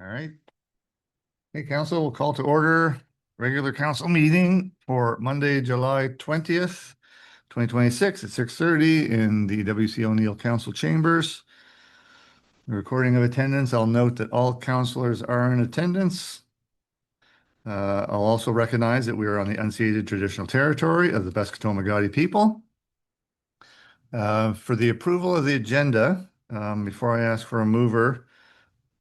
All right. Hey, council, we'll call to order regular council meeting for Monday, July 20th, 2026 at 6:30 in the W.C. O'Neill Council Chambers. The recording of attendance, I'll note that all councilors are in attendance. I'll also recognize that we are on the unceded traditional territory of the Beskotomagati people. For the approval of the agenda, before I ask for a mover,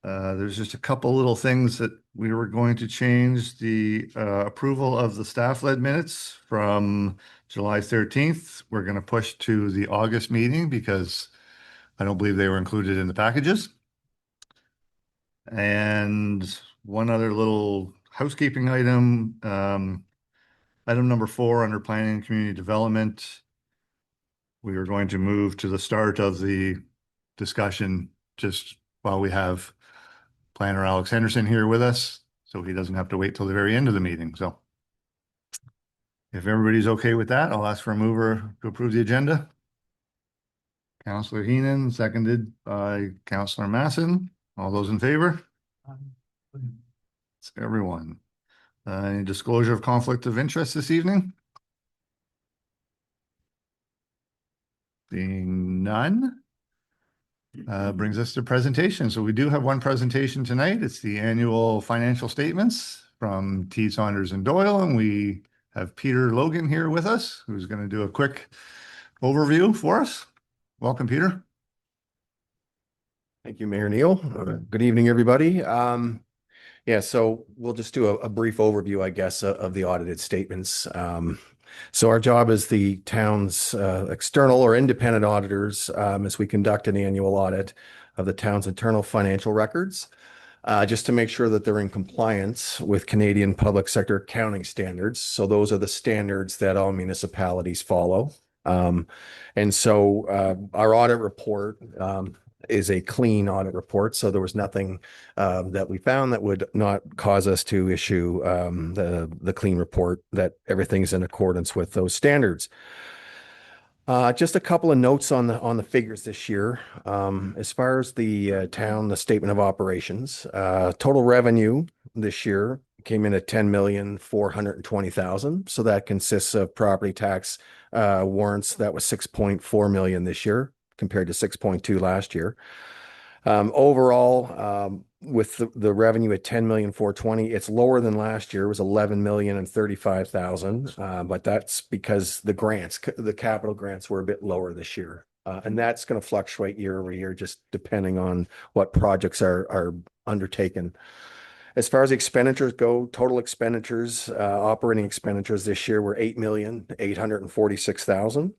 there's just a couple little things that we were going to change. The approval of the staff-led minutes from July 13th. We're going to push to the August meeting because I don't believe they were included in the packages. And one other little housekeeping item, item number 4 under planning and community development. We are going to move to the start of the discussion just while we have Planner Alex Henderson here with us, so he doesn't have to wait till the very end of the meeting. So if everybody's okay with that, I'll ask for a mover to approve the agenda. Councillor Heenan, seconded by Councillor Masson. All those in favor? It's everyone. Any disclosure of conflict of interest this evening? Being none. Brings us to presentation. So we do have one presentation tonight. It's the annual financial statements from T. Saunders and Doyle, and we have Peter Logan here with us, who's going to do a quick overview for us. Welcome, Peter. Thank you, Mayor Neal. Good evening, everybody. So we'll just do a brief overview, I guess, of the audited statements. So our job as the town's external or independent auditors as we conduct an annual audit of the town's internal financial records, just to make sure that they're in compliance with Canadian public sector accounting standards. So those are the standards that all municipalities follow. And so our audit report is a clean audit report. So there was nothing that we found that would not cause us to issue the clean report, that everything's in accordance with those standards. Just a couple of notes on the figures this year. As far as the the statement of operations, total revenue this year came in at $10,420,000. So that consists of property tax warrants. That was $6.4 million this year, compared to 6.2 last year. Overall, with the revenue at 10,420,000, it's lower than last year. It was 11,035,000, but that's because the capital grants were a bit lower this year. And that's going to fluctuate year over year, just depending on what projects are undertaken. As far as expenditures go, total expenditures, operating expenditures this year were $8,846,000.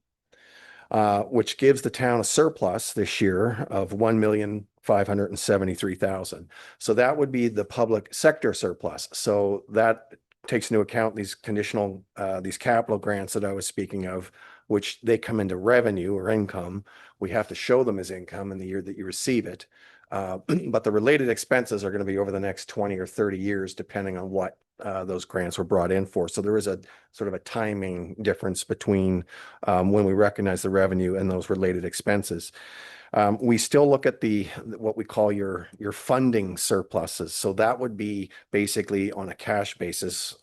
Which gives the town a surplus this year of $1,573,000. So that would be the public sector surplus. So that takes into account these these capital grants that I was speaking of, which they come into revenue or income. We have to show them as income in the year that you receive it. But the related expenses are going to be over the next 20 or 30 years, depending on what those grants were brought in for. So there is a sort of a timing difference between when we recognize the revenue and those related expenses. We still look at what we call your funding surpluses. So that would be basically on a cash basis.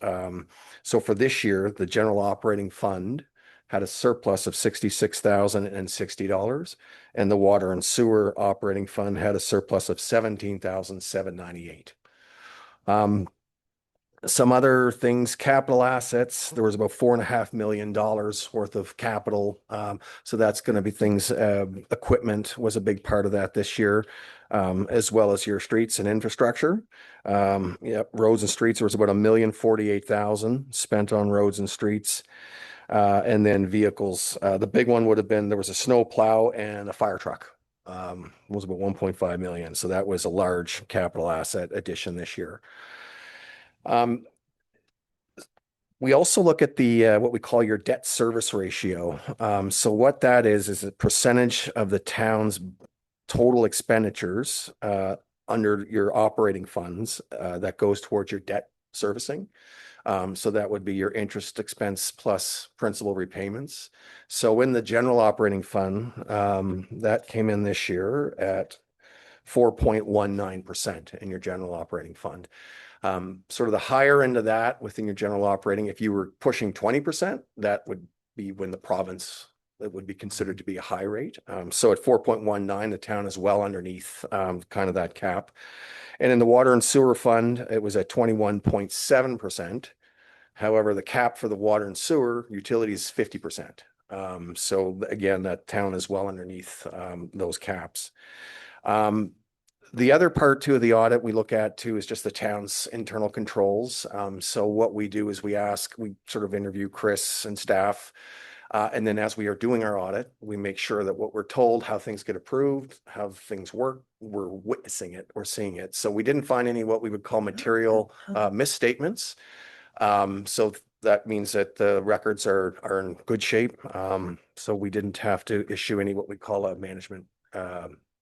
So for this year, the general operating fund had a surplus of $66,060, and the water and sewer operating fund had a surplus of $17,798. Some other things, capital assets, there was about $4.5 million worth of capital. So that's going to be things, equipment was a big part of that this year, as well as your streets and infrastructure. Roads and streets, there was about $1,048,000 spent on roads and streets. And then vehicles, the big one would have been, there was a snow plow and a fire truck. It was about $1.5 million. So that was a large capital asset addition this year. We also look at the what we call your debt service ratio. So what that is a percentage of the town's total expenditures under your operating funds that goes towards your debt servicing. So that would be your interest expense plus principal repayments. So in the general operating fund, that came in this year at 4.19% in your general operating fund. Sort of the higher end of that within your general operating, if you were pushing 20%, that would be when the province, that would be considered to be a high rate. So at 4.19, the town is well underneath kind of that cap. And in the water and sewer fund, it was at 21.7%. However, the cap for the water and sewer utility is 50%. So again, that town is well underneath those caps. The other part too of the audit we look at too is just the town's internal controls. So what we do is we sort of interview Chris and staff. And then as we are doing our audit, we make sure that what we're told, how things get approved, how things work, we're witnessing it or seeing it. So we didn't find any what we would call material misstatements. So that means that the records are in good shape. So we didn't have to issue any what we call a management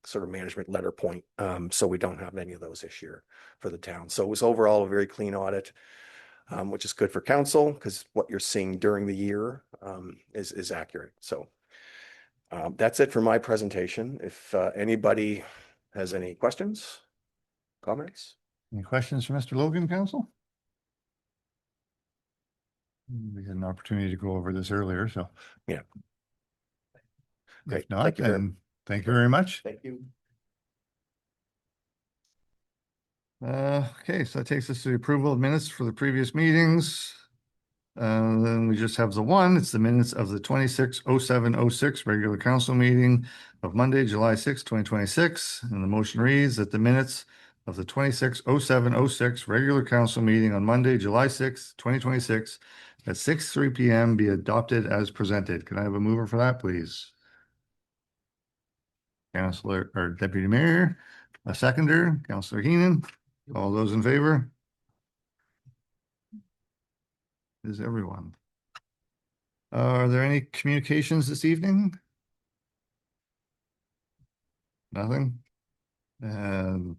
sort of management letter point. So we don't have any of those this year for the town. So it was overall a very clean audit, which is good for council because what you're seeing during the year is accurate. So that's it for my presentation. If anybody has any questions, comments? Any questions for Mr. Logan, council? We had an opportunity to go over this earlier, so. Yeah. If Great. not, then thank you very much. Thank you. Okay, so that takes us to the approval of minutes for the previous meetings. Then we just have the one, it's the minutes of the 26/07/06 regular council meeting of Monday, July 6, 2026. And the motion reads that the minutes of the 26/07/06 regular council meeting on Monday, July 6, 2026 at 6:03 p.m. be adopted as presented. Can I have a mover for that, please? Councillor or Deputy Mayor, a seconder, Councillor Heenan. All those in favor? Is everyone? Are there any communications this evening? Nothing?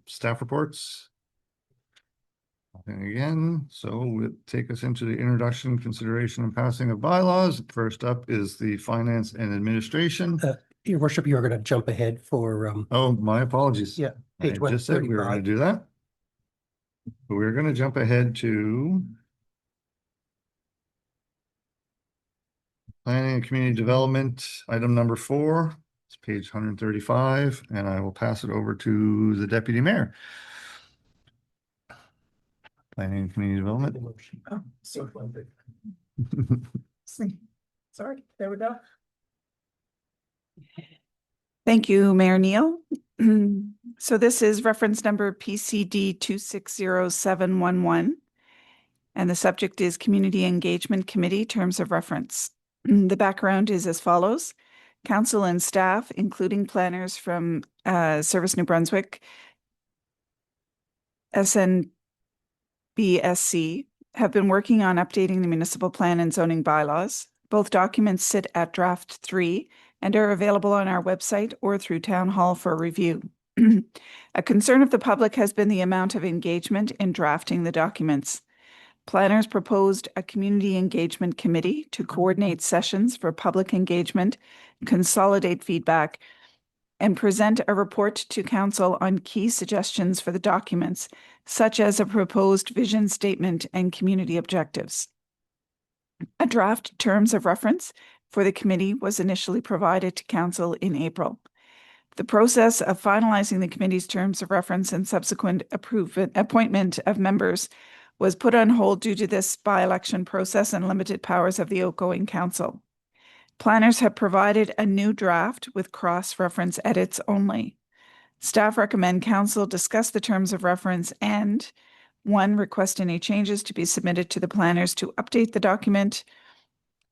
Staff reports? Nothing again. So we'll take us into the introduction, consideration, and passing of bylaws. First up is the finance and administration. Your worship, you're going to jump ahead for Oh, my apologies. yeah, I page just said we were going to 135. do that. But we're going to jump ahead to planning and community development, item number 4. It's page 135, and I will pass it over to the deputy mayor. Planning and community development. Oh, so sorry, there we go. Thank you, Mayor Neal. So this is reference number PCD 260711. And the subject is Community Engagement Committee Terms of Reference. The background is as follows. Council and staff, including planners from Service New Brunswick, SNBSC, have been working on updating the municipal plan and zoning bylaws. Both documents sit at draft 3 and are available on our website or through Town Hall for review. A concern of the public has been the amount of engagement in drafting the documents. Planners proposed a community engagement committee to coordinate sessions for public engagement, consolidate feedback, and present a report to council on key suggestions for the documents, such as a proposed vision statement and community objectives. A draft terms of reference for the committee was initially provided to council in April. The process of finalizing the committee's terms of reference and subsequent appointment of members was put on hold due to this by-election process and limited powers of the outgoing council. Planners have provided a new draft with cross-reference edits only. Staff recommend council discuss the terms of reference and 1, request any changes to be submitted to the planners to update the document,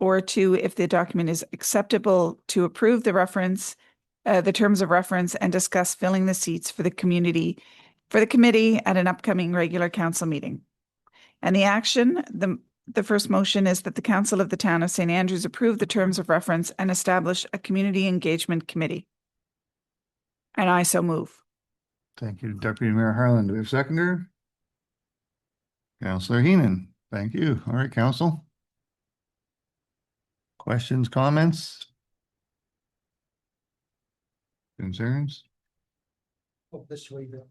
or 2, if the document is acceptable, to approve the reference, the terms of reference, and discuss filling the seats for the committee at an upcoming regular council meeting. And the action, the first motion is that the Council of the Town of St. Andrews approve the terms of reference and establish a community engagement committee. And I so move. Thank you, Deputy Mayor Harlan. Do we have a seconder? Councillor Heenan. Thank you. All right, council. Questions, comments? Concerns? Oh, this way, Bill.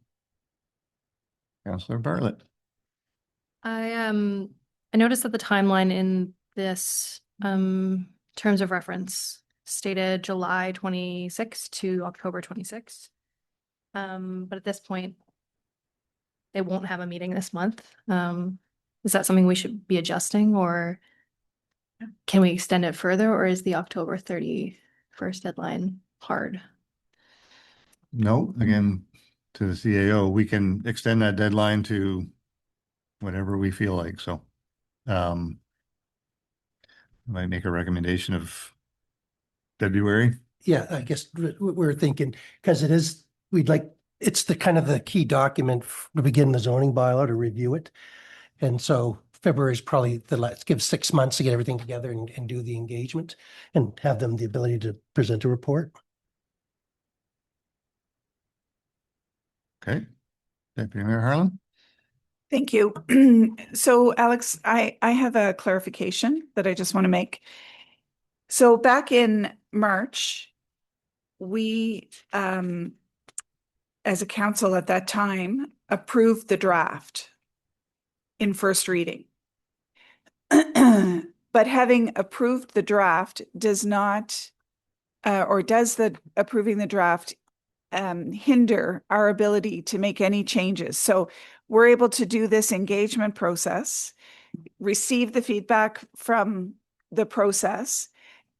Councillor Bartlett. I noticed that the timeline in this terms of reference stated July 26th to October 26th. But at this point, they won't have a meeting this month. Is that something we should be adjusting, or can we extend it further, or is the October 31st deadline hard? No, again, to the CAO, we can extend that deadline to whatever we feel like, so. Might make a recommendation of February. Yeah, I guess we're thinking, because it is, it's the kind of the key document to begin the zoning bylaw to review it. And so February is probably let's give 6 months to get everything together and do the engagement and have them the ability to present a report. Okay. Deputy Mayor Harlan? Thank you. So Alex, I have a clarification that I just want to make. So back in March, we, as a council at that time, approved the draft in first reading. But having approved the draft does not, or does the approving the draft hinder our ability to make any changes? So we're able to do this engagement process, receive the feedback from the process,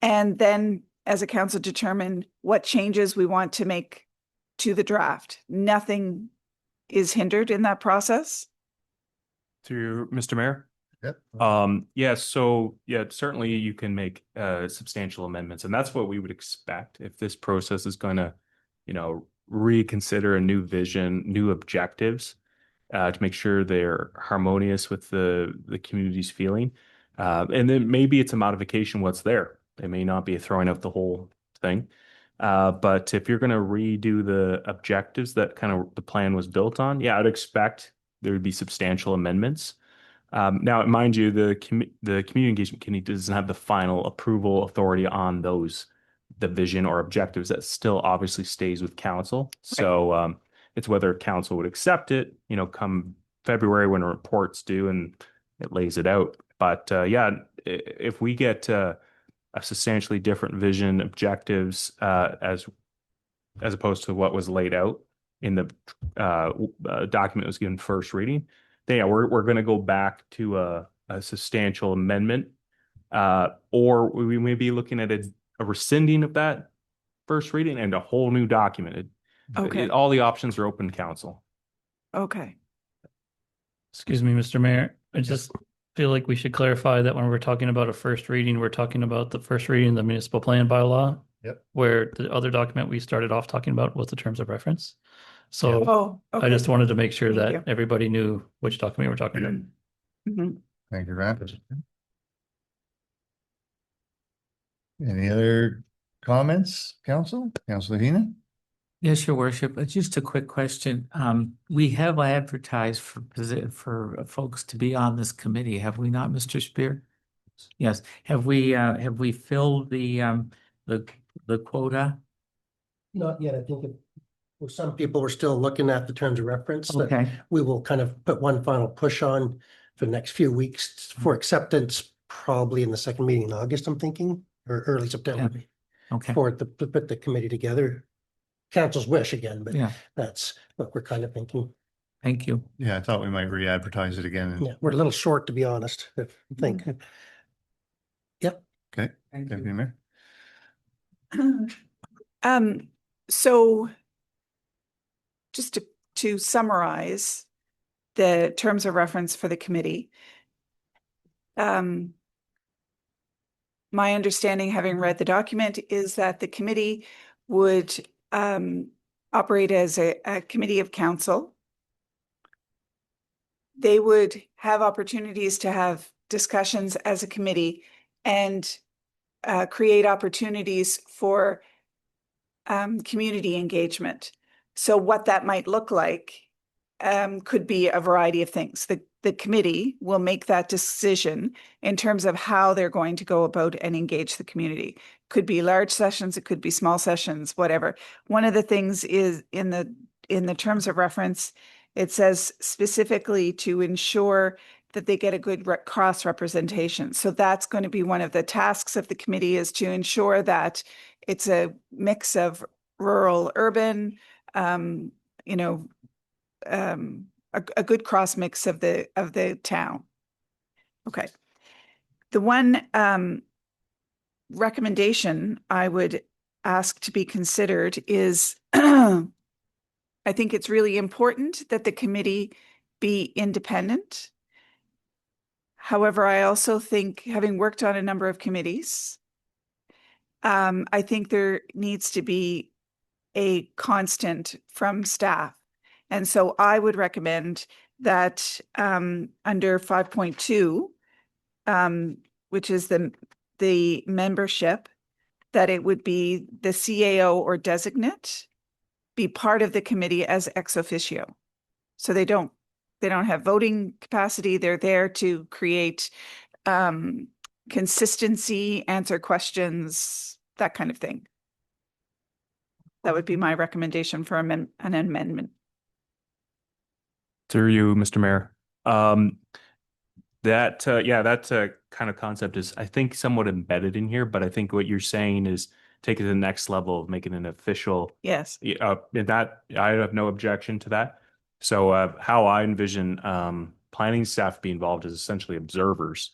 and then as a council determine what changes we want to make to the draft. Nothing is hindered in that process? Through Mr. Mayor? Yep. Yeah, so yeah, certainly you can make substantial amendments, and that's what we would expect if this process is going to, reconsider a new vision, new objectives, to make sure they're harmonious with the community's feeling. And then maybe it's a modification what's there. It may not be throwing out the whole thing. But if you're going to redo the objectives that kind of the plan was built on, yeah, I'd expect there would be substantial amendments. Now, mind you, the Community Engagement Committee doesn't have the final approval authority on the vision or objectives. That still obviously stays with council. So it's whether council would accept it, come February when a report's due and it lays it out. But yeah, if we get a substantially different vision, objectives, as opposed to what was laid out in the document that was given first reading, then yeah, we're going to go back to a substantial amendment, or we may be looking at a rescinding of that first reading and a whole new document. Okay. All the options are open to council. Okay. Excuse me, Mr. Mayor. I just feel like we should clarify that when we're talking about a first reading, we're talking about the first reading of the municipal plan bylaw. Yep. Where the other document we started off talking about was the terms of reference. So Oh, I okay. just wanted to make sure Thank that you. everybody knew which document we're talking about. Mhm. Thank you, Rap. Any other comments, council? Councillor Heenan? Yes, your worship. Just a quick question. We have advertised for folks to be on this committee, have we not, Mr. Spear? Yes. Have we filled the quota? Not yet. I think for some people, we're still looking at the terms of reference. that Okay. We will kind of put one final push on for the next few weeks for acceptance, probably in the second meeting in August, I'm thinking, or early September, Okay. to put the committee together. Council's wish again, but Yeah. that's what we're kind of thinking. Thank you. Yeah, I thought we might re-advertise it again. Yeah, we're a little short, to be honest, I think. Yep. Okay, Thank Deputy Mayor? So just to summarize the terms of reference for the committee. My understanding, having read the document, is that the committee would operate as a committee of council. They would have opportunities to have discussions as a committee and create opportunities for community engagement. So what that might look like could be a variety of things. The committee will make that decision in terms of how they're going to go about and engage the community. Could be large sessions, it could be small sessions, whatever. One of the things is in in the terms of reference, it says specifically to ensure that they get a good cross representation. So that's going to be one of the tasks of the committee, is to ensure that it's a mix of rural, urban, you know, a good cross mix of the town. Okay. The one recommendation I would ask to be considered is I think it's really important that the committee be independent. However, I also think, having worked on a number of committees, I think there needs to be a constant from staff. And so I would recommend that under 5.2, which is the membership, that it would be the CAO or designate be part of the committee as ex officio. So they don't have voting capacity. They're there to create consistency, answer questions, that kind of thing. That would be my recommendation for an amendment. Through you, Mr. Mayor. That kind of concept is, I think, somewhat embedded in here, but I think what you're saying is take it to the next level of making it official. Yes. And that I have no objection to that. So how I envision planning staff be involved is essentially observers.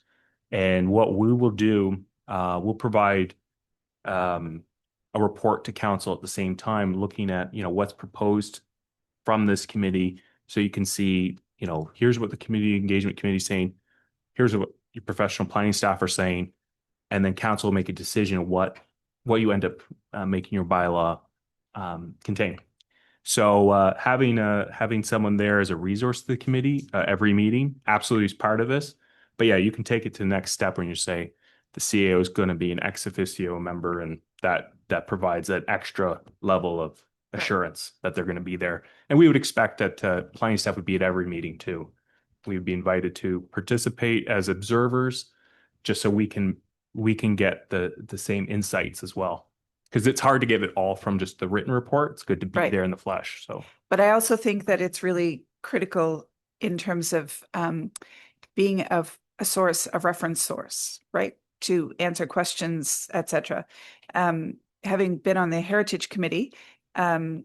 And what we will do, we'll provide a report to council at the same time, looking at, what's proposed from this committee. So you can see, here's what the community engagement committee is saying. Here's what your professional planning staff are saying. And then council will make a decision what you end up making your bylaw contain. So having someone there as a resource to the committee, every meeting, absolutely is part of this. But yeah, you can take it to the next step when you say the CAO is going to be an ex officio member, and that provides that extra level of assurance that they're going to be there. And we would expect that planning staff would be at every meeting too. We would be invited to participate as observers, just so we can get the same insights as well. Because it's hard to get it all from just the written report. It's good to be there in the flesh. So, but I also think that it's really critical in terms of being a source, a reference source, right, to answer questions, etc. Having been on the Heritage Committee, Planner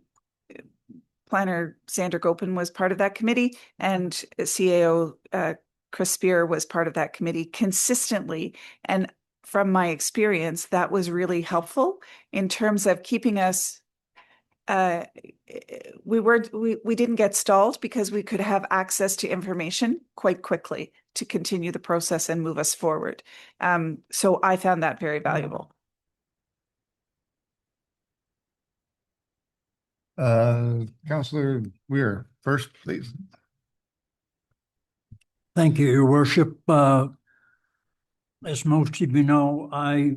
Sandra Gopin was part of that committee, and CAO Chris Spear was part of that committee consistently. And from my experience, that was really helpful in terms of keeping us. We didn't get stalled because we could have access to information quite quickly to continue the process and move us forward. So I found that very valuable. Councillor Weir, first, please. Thank you, Your Worship. As most of you know, I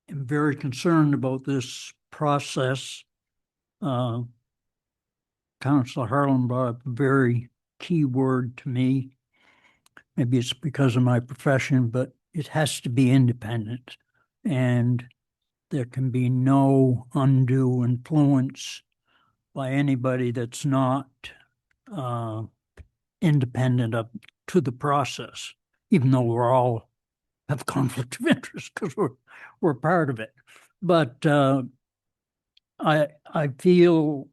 am very concerned about this process. Councillor Harlan brought up a very key word to me. Maybe it's because of my profession, but it has to be independent, and there can be no undue influence by anybody that's not independent up to the process, even though we're all have conflict of interest because we're part of it. But I feel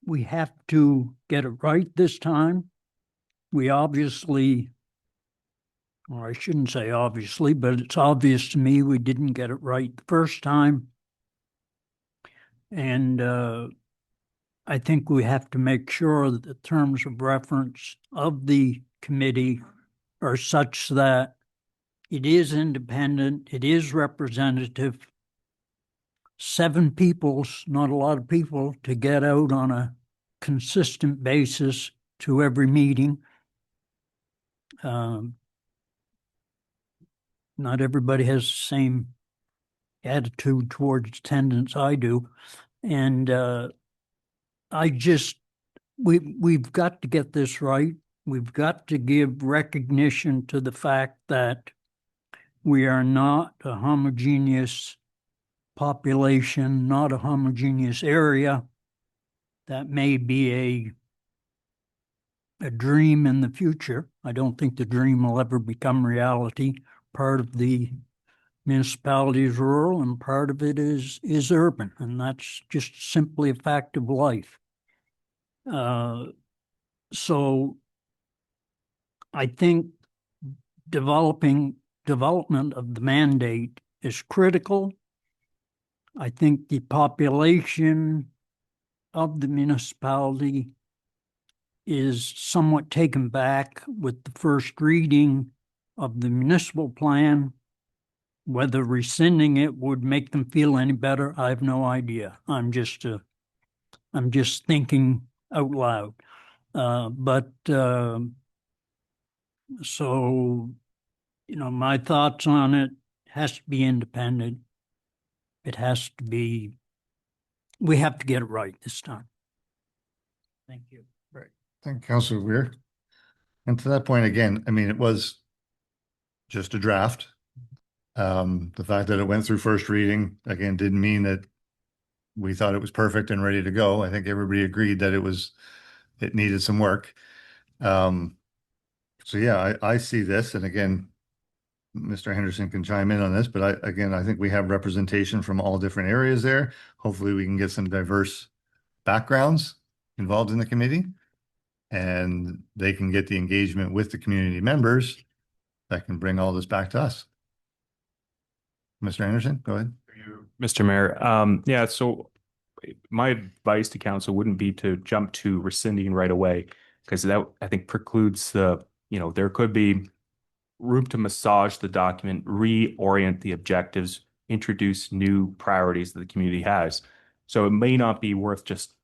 we have to get it right this time. We obviously, or I shouldn't say obviously, but it's obvious to me we didn't get it right the first time. And I think we have to make sure that the terms of reference of the committee are such that it is independent, it is representative. 7 people's not a lot of people to get out on a consistent basis to every meeting. Not everybody has the same attitude towards attendance I do. And we've got to get this right. We've got to give recognition to the fact that we are not a homogeneous population, not a homogeneous area. that may be a dream in the future. I don't think the dream will ever become reality. Part of the municipality is rural and part of it is urban, and that's just simply a fact of life. So I think development of the mandate is critical. I think the population of the municipality is somewhat taken back with the first reading of the municipal plan. Whether rescinding it would make them feel any better, I have no idea. I'm just thinking out loud. So, my thoughts on it has to be independent. It has to be, we have to get it right this time. Thank you. Right. Thank you, Councilor Weir. And to that point, again, I mean, it was just a draft. The fact that it went through first reading, again, didn't mean that we thought it was perfect and ready to go. I think everybody agreed that it needed some work. So yeah, I see this, and again, Mr. Henderson can chime in on this, but I think we have representation from all different areas there. Hopefully we can get some diverse backgrounds involved in the committee, and they can get the engagement with the community members that can bring all this back to us. Mr. Anderson, go ahead. Mr. Mayor, yeah, so my advice to council wouldn't be to jump to rescinding right away, because that, I think, precludes there could be room to massage the document, reorient the objectives, introduce new priorities that the community has. So it may not be worth just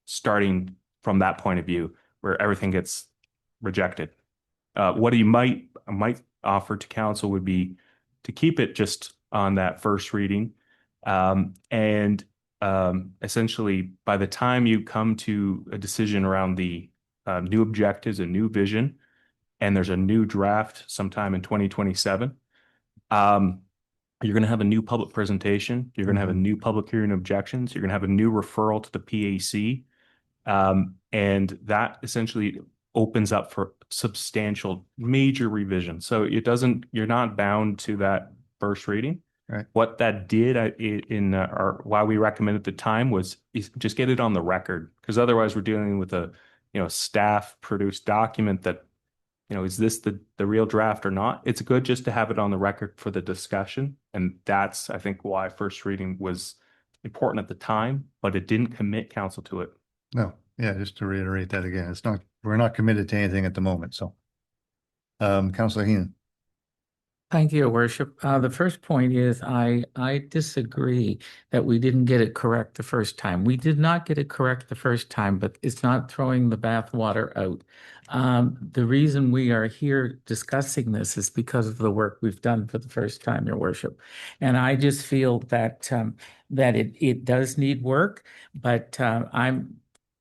starting from that point of view where everything gets rejected. What you might offer to council would be to keep it just on that first reading. Essentially, by the time you come to a decision around the new objectives, a new vision, and there's a new draft sometime in 2027, you're going to have a new public presentation. You're going to have a new public hearing objections. You're going to have a new referral to the PAC. And that essentially opens up for substantial major revision. So you're not bound to that first reading. Right. What that did why we recommended at the time is just get it on the record, because otherwise we're dealing with a staff produced document that is this the real draft or not? It's good just to have it on the record for the discussion, and that's, I think, why first reading was important at the time, but it didn't commit council to it. No, yeah, just to reiterate that again, we're not committed to anything at the moment. So, Councilor Heenan. Thank you, Your Worship. The first point is I disagree that we didn't get it correct the first time. We did not get it correct the first time, but it's not throwing the bathwater out. The reason we are here discussing this is because of the work we've done for the first time, Your Worship. And I just feel that it does need work, but I'm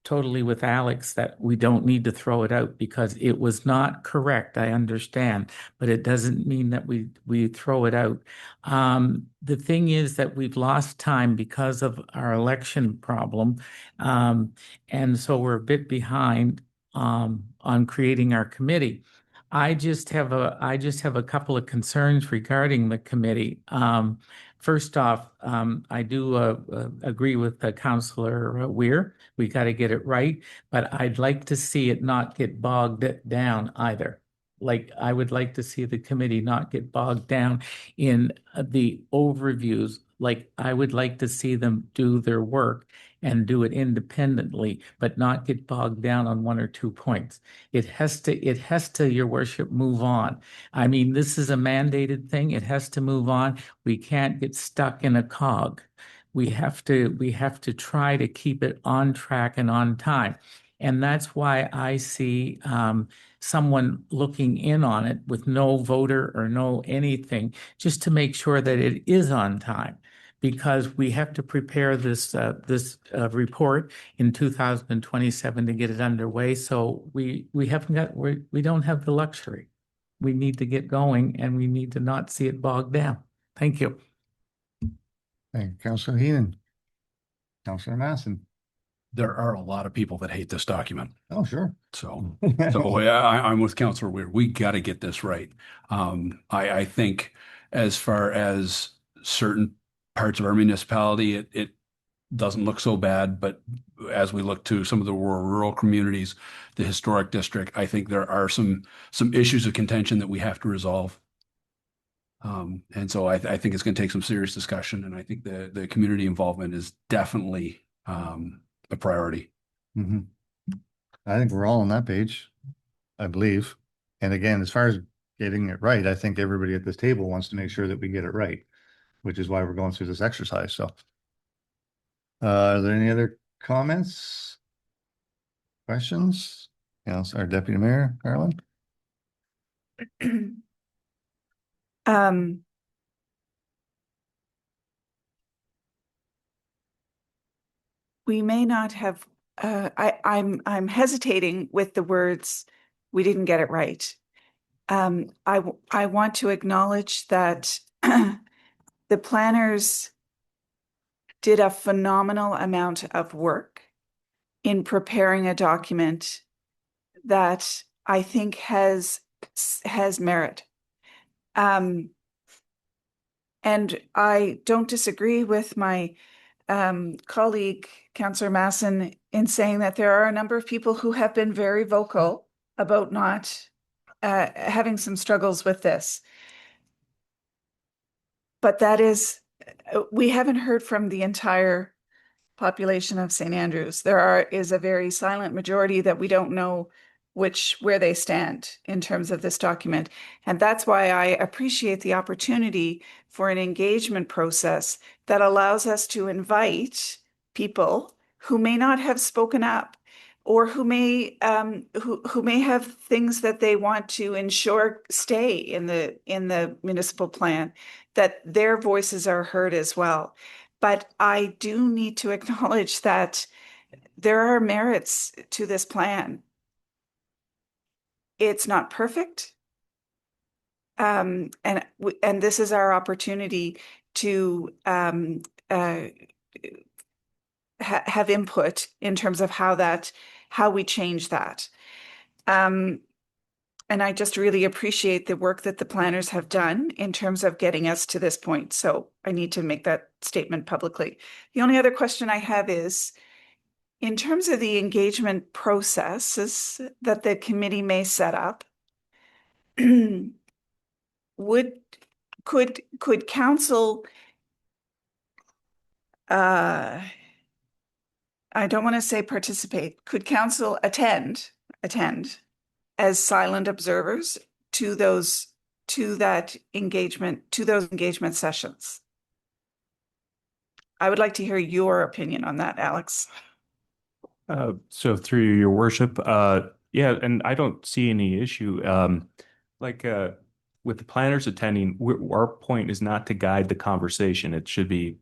totally with Alex that we don't need to throw it out because it was not correct. I understand, but it doesn't mean that we throw it out. The thing is that we've lost time because of our election problem. And so we're a bit behind on creating our committee. I just have a couple of concerns regarding the committee. First off, I do agree with Councillor Weir. We got to get it right, but I'd like to see it not get bogged down either. Like, I would like to see the committee not get bogged down in the overviews. Like, I would like to see them do their work and do it independently, but not get bogged down on one or 2 points. It has to, Your Worship, move on. I mean, this is a mandated thing. It has to move on. We can't get stuck in a cog. We have to try to keep it on track and on time. And that's why I see someone looking in on it with no voter or no anything, just to make sure that it is on time, because we have to prepare this report in 2027 to get it underway. So we don't have the luxury. We need to get going, and we need to not see it bogged down. Thank you. Thank you, Councilor Heenan. Councilor Masson. there are a lot of people that hate this document. Oh, sure. So, yeah, I'm with Councilor Weir. We got to get this right. I think as far as certain parts of our municipality, it doesn't look so bad, but as we look to some of the rural communities, the historic district, I think there are some issues of contention that we have to resolve. And so I think it's going to take some serious discussion, and I think the community involvement is definitely a priority. Mhm. I think we're all on that page, I believe. And again, as far as getting it right, I think everybody at this table wants to make sure that we get it right, which is why we're going through this exercise. So, are there any other comments? Questions? Yes, our Deputy Mayor, Carolyn? Um, we may not have, I'm hesitating with the words, we didn't get it right. I want to acknowledge that the planners did a phenomenal amount of work in preparing a document that I think has merit. And I don't disagree with my colleague, Councillor Masson, in saying that there are a number of people who have been very vocal about not having some struggles with this. But that is, we haven't heard from the entire population of St. Andrews. Is a very silent majority that we don't know where they stand in terms of this document. And that's why I appreciate the opportunity for an engagement process that allows us to invite people who may not have spoken up, or who may have things that they want to ensure stay in the municipal plan, that their voices are heard as well. But I do need to acknowledge that there are merits to this plan. It's not perfect. And this is our opportunity to have input in terms of how we change that. And I just really appreciate the work that the planners have done in terms of getting us to this point. So I need to make that statement publicly. The only other question I have is, in terms of the engagement processes that the committee may set up, could council, I don't want to say participate, could council attend as silent observers to those engagement sessions? I would like to hear your opinion on that, Alex. So through your worship, yeah, and I don't see any issue. With the planners attending, our point is not to guide the conversation. It should be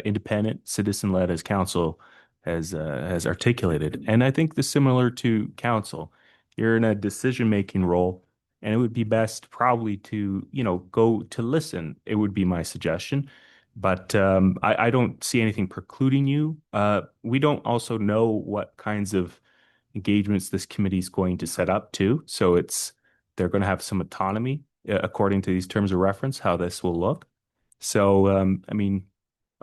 independent, citizen-led, as council has articulated. And I think this is similar to council. You're in a decision-making role, and it would be best probably to, go to listen. It would be my suggestion. But I don't see anything precluding you. We don't also know what kinds of engagements this committee is going to set up too. So they're going to have some autonomy according to these terms of reference, how this will look. So,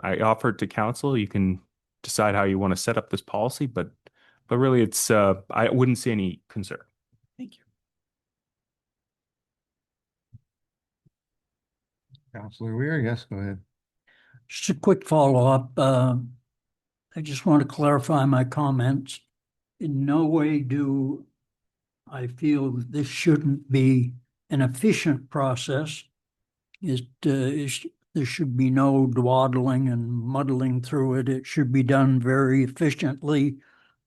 I offered to council, you can decide how you want to set up this policy, but really I wouldn't see any concern. Thank you. Councillor Weir, yes, go ahead. Just a quick follow-up. I just want to clarify my comments. In no way do I feel that this shouldn't be an efficient process. There should be no dawdling and muddling through it. It should be done very efficiently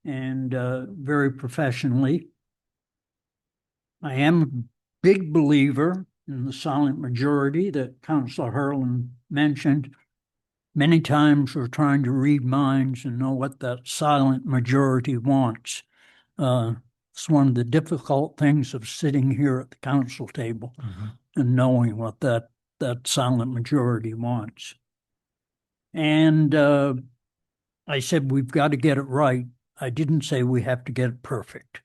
and very professionally. I am a big believer in the silent majority that Councillor Hurlin mentioned. Many times we're trying to read minds and know what that silent majority wants. It's one of the difficult things of sitting here at the council table and knowing what that silent majority wants. And I I said we've got to get it right. I didn't say we have to get it perfect.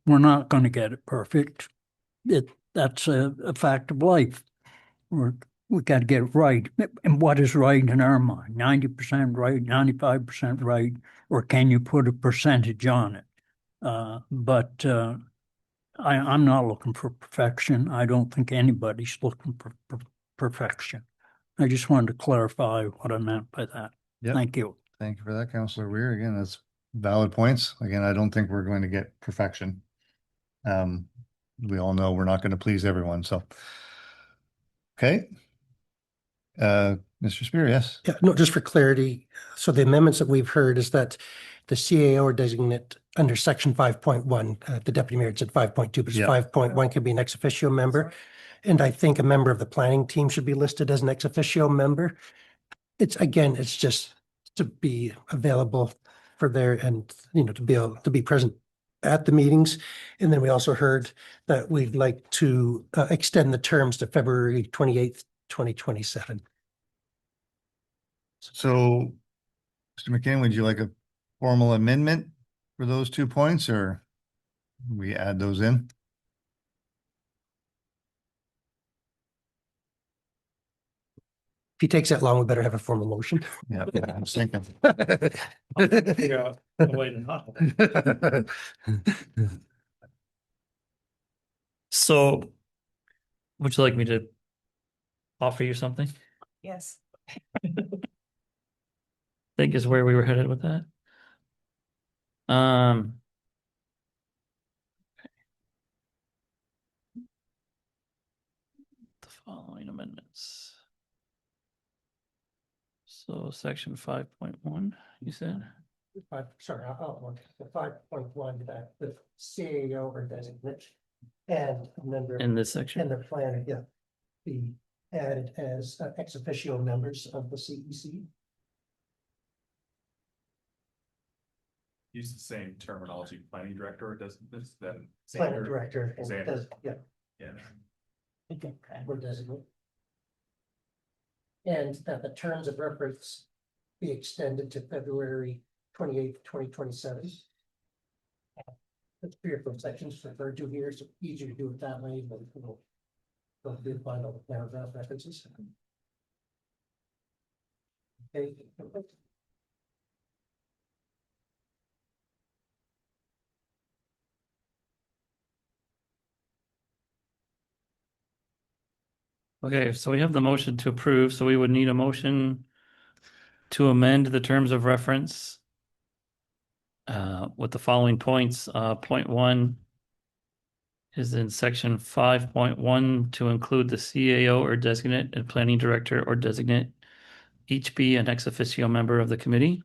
We're not going to get it perfect. That's a fact of life. We got to get it right. And what is right in our mind? 90% right, 95% right, or can you put a percentage on it? But I'm not looking for perfection. I don't think anybody's looking for perfection. I just wanted to clarify what I meant by that. Yep. Thank you. Thank you for that, Councillor Weir. Again, that's valid points. Again, I don't think we're going to get perfection. We all know we're not going to please everyone, so. Okay. Mr. Spear, yes. Yeah, no, just for clarity. So the amendments that we've heard is that the CAO or designate under section 5.1, the deputy mayor said 5.2, but Yeah. 5.1 could be an ex officio member. And I think a member of the planning team should be listed as an ex officio member. It's just to be available for there and, to be able to be present at the meetings. And then we also heard that we'd like to extend the terms to February 28th, 2027. So, Mr. McCann, would you like a formal amendment for those 2 points, or we add those in? If he takes that long, we better have a formal motion. Yeah, I was thinking. Figure out a way to not. So, would you like me to offer you something? Yes. Think is where we were headed with that. The following amendments. So section 5.1, you said? Sorry, the 5.1, that the CAO or designate and a member In this section? and the plan, be added as ex officio members of the CEC. Use the same terminology, planning director, or does this then? Planning director. And Xander. yeah. Yeah. Okay, or designate. And that the terms of reference be extended to February 28th, 2027. That's 3 or 4 sections referred to here, so easier to do it that way, but we'll do find all the paragraph references. Okay. Okay, so we have the motion to approve, so we would need a motion to amend the terms of reference with the following points. Point 1 is in section 5.1 to include the CAO or designate and planning director or designate each be an ex officio member of the committee.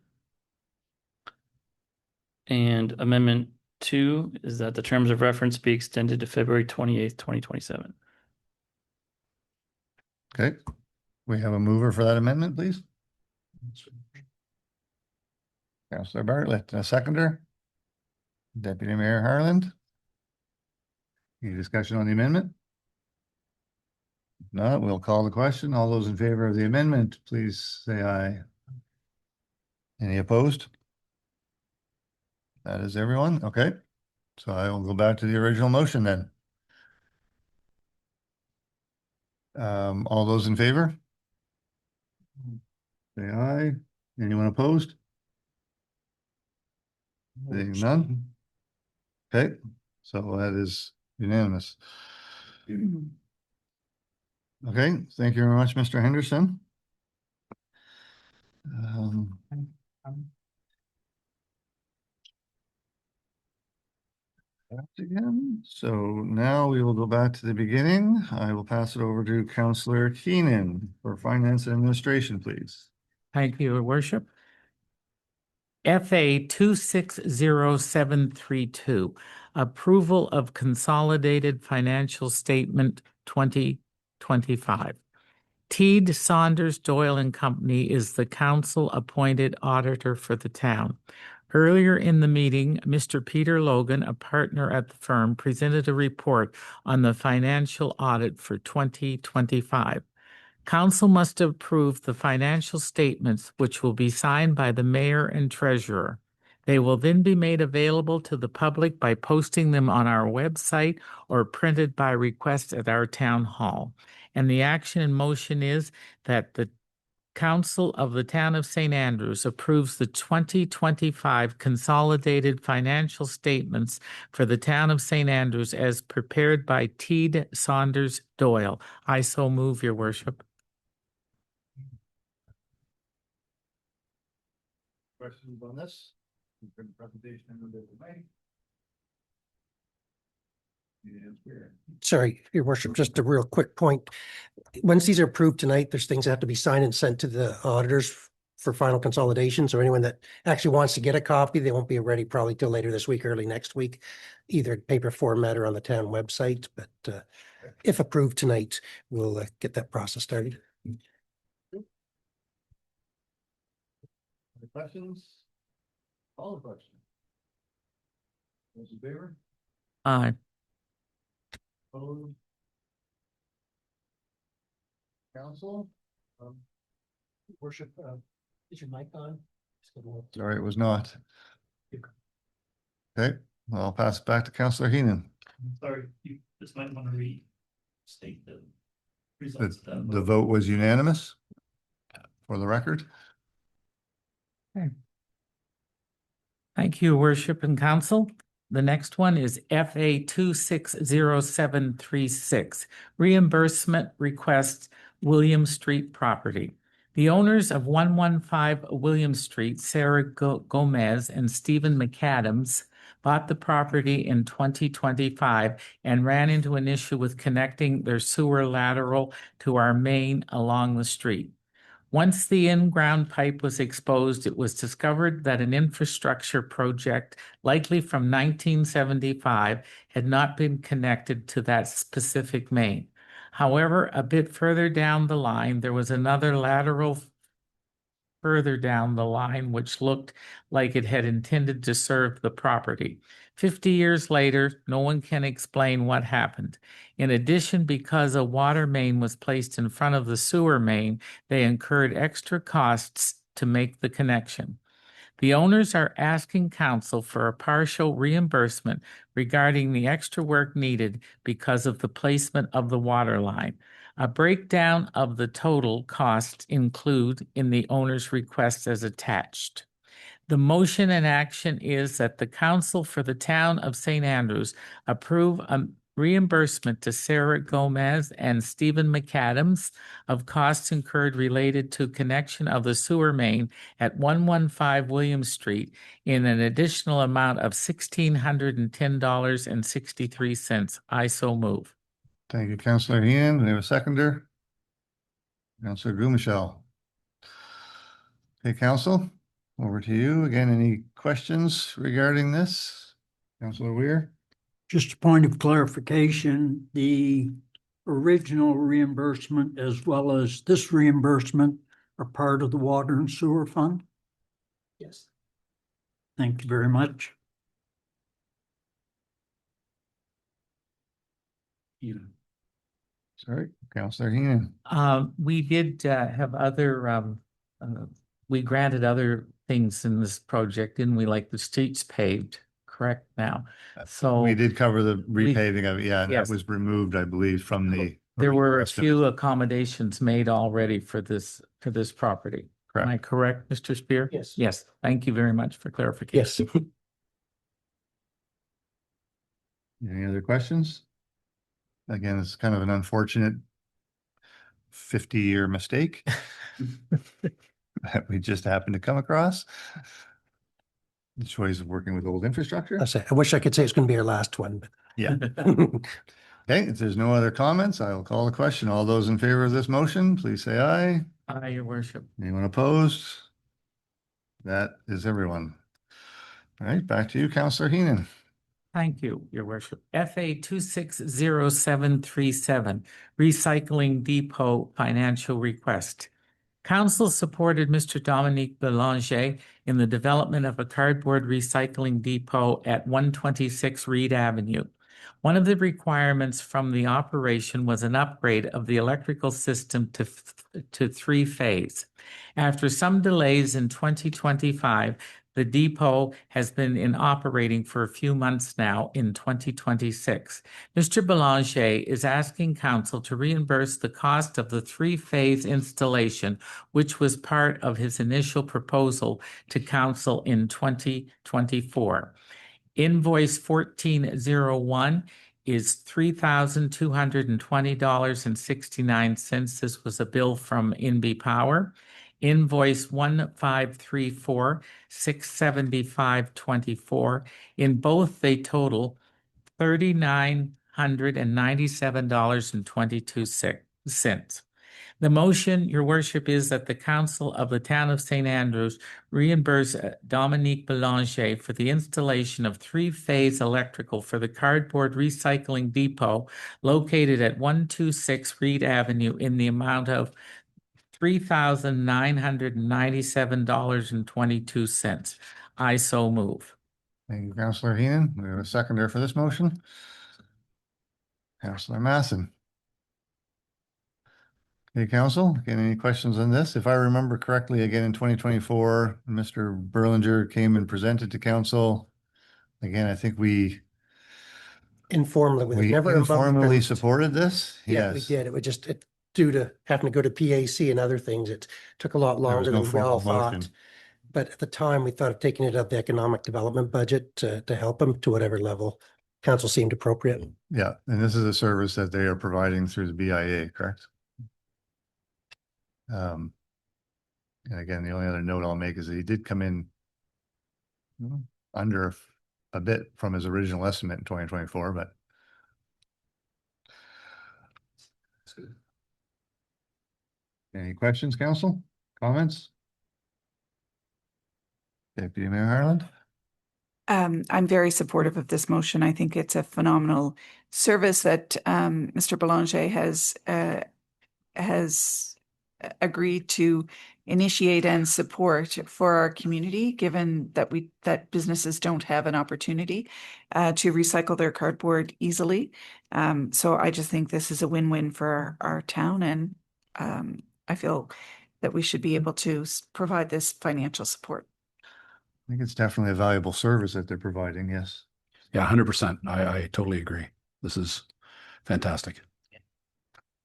And amendment 2 is that the terms of reference be extended to February 28th, 2027. Okay, we have a mover for that amendment, please. Councillor Bartlett, a seconder. Deputy Mayor Harland. Any discussion on the amendment? If not, we'll call the question. All those in favor of the amendment, please say aye. Any opposed? That is everyone. Okay, so I will go back to the original motion then. All those in favor? Say aye. Anyone opposed? Seeing none? Okay, so that is unanimous. Okay, thank you very much, Mr. Henderson. Again, so now we will go back to the beginning. I will pass it over to Councillor Keenan for Finance and Administration, please. Thank you, Your Worship. FA 260732, approval of consolidated financial statement 2025. Teed Saunders Doyle and Company is the council-appointed auditor for the town. Earlier in the meeting, Mr. Peter Logan, a partner at the firm, presented a report on the financial audit for 2025. Council must approve the financial statements, which will be signed by the mayor and treasurer. They will then be made available to the public by posting them on our website or printed by request at our town hall. And the action in motion is that the Council of the Town of St. Andrews approves the 2025 consolidated financial statements for the Town of St. Andrews as prepared by Teed Saunders Doyle. I so move, Your Worship. Questions on this? Presentation. Sorry, Your Worship, just a real quick point. Once these are approved tonight, there's things that have to be signed and sent to the auditors for final consolidation. So anyone that actually wants to get a copy, they won't be ready probably till later this week, early next week, either in paper format or on the town website. But if approved tonight, we'll get that process started. Any questions? All the questions. Those in favor? Aye. Opposed? Council? Worship, is your mic on? Sorry, it was not. Okay, well, I'll pass it back to Councillor Heenan. Sorry, you just might want to restate the The, results. of that the vote was unanimous for the record. Thank you, Worship and Council. The next one is FA 260736, reimbursement request, William Street property. The owners of 115 William Street, Sarah Gomez and Stephen McAdams, bought the property in 2025 and ran into an issue with connecting their sewer lateral to our main along the street. Once the in-ground pipe was exposed, it was discovered that an infrastructure project, likely from 1975, had not been connected to that specific main. However, a bit further down the line, there was another lateral further down the line, which looked like it had intended to serve the property. 50 years later, no one can explain what happened. In addition, because a water main was placed in front of the sewer main, they incurred extra costs to make the connection. The owners are asking council for a partial reimbursement regarding the extra work needed because of the placement of the water line. A breakdown of the total costs include in the owner's request as attached. The motion and action is that the council for the town of St. Andrews approve a reimbursement to Sarah Gomez and Stephen McAdams of costs incurred related to connection of the sewer main at 115 William Street in an additional amount of $1,610.63. I so move. Thank you, Councillor Heenan. We have a seconder. Councillor Gumichel. Okay, Council, over to you. Again, any questions regarding this? Councillor Weir? Just a point of clarification, the original reimbursement as well as this reimbursement are part of the water and sewer fund? Yes. Thank you very much. Sorry, Councillor Heenan. We did have other, we granted other things in this project, didn't we? Like the streets paved, correct now? So We did cover the repaving of it, yeah, and that Yes. was removed, I believe, from the. there were a rest of it. few accommodations made already for this property. Am I correct, Mr. Spear? Yes. Yes, thank you very much for clarification. Yes. Any other questions? Again, it's kind of an unfortunate 50-year mistake that we just happened to come across. The choice of working with old infrastructure. I wish I could say it's going to be our last one, but Yeah. Okay, if there's no other comments, I'll call the question. All those in favor of this motion, please say aye. Aye, Your Worship. Anyone opposed? That is everyone. All right, back to you, Councillor Heenan. Thank you, Your Worship. FA 260737, Recycling Depot Financial Request. Council supported Mr. Dominique Belanger in the development of a cardboard recycling depot at 126 Reed Avenue. One of the requirements from the operation was an upgrade of the electrical system to three-phase. After some delays in 2025, the depot has been in operating for a few months now in 2026. Mr. Belanger is asking council to reimburse the cost of the three-phase installation, which was part of his initial proposal to council in 2024. Invoice 1401 is $3,220.69. This was a bill from INBI Power. Invoice 1534, $675.24. In both, they total $3,997.22. The motion, Your Worship, is that the Council of the Town of St. Andrews reimburse Dominique Belanger for the installation of three-phase electrical for the cardboard recycling depot located at 126 Reed Avenue in the amount of $3,997.22. I so move. Thank you, Councillor Heenan. We have a seconder for this motion. Councillor Masson. Hey, Council, again, any questions on this? If I remember correctly, again, in 2024, Mr. Berlinger came and presented to council. Again, I think we Informally, with it never informally supported this. Yeah, we Yes. did. It was just due to having to go to PAC and other things. It took a lot There was longer no than we all formal thought. motion. But at the time, we thought of taking it out of the economic development budget to help them to whatever level council seemed appropriate. Yeah, and this is a service that they are providing through the BIA, correct? And again, the only other note I'll make is that he did come in under a bit from his original estimate in 2024, but any questions, council? Comments? Deputy Mayor Harland? I'm very supportive of this motion. I think it's a phenomenal service that Mr. Belanger has agreed to initiate and support for our community, given that businesses don't have an opportunity to recycle their cardboard easily. So I just think this is a win-win for our town, and I feel that we should be able to provide this financial support. I think it's definitely a valuable service that they're providing, yes. Yeah, 100%. I totally agree. This is fantastic.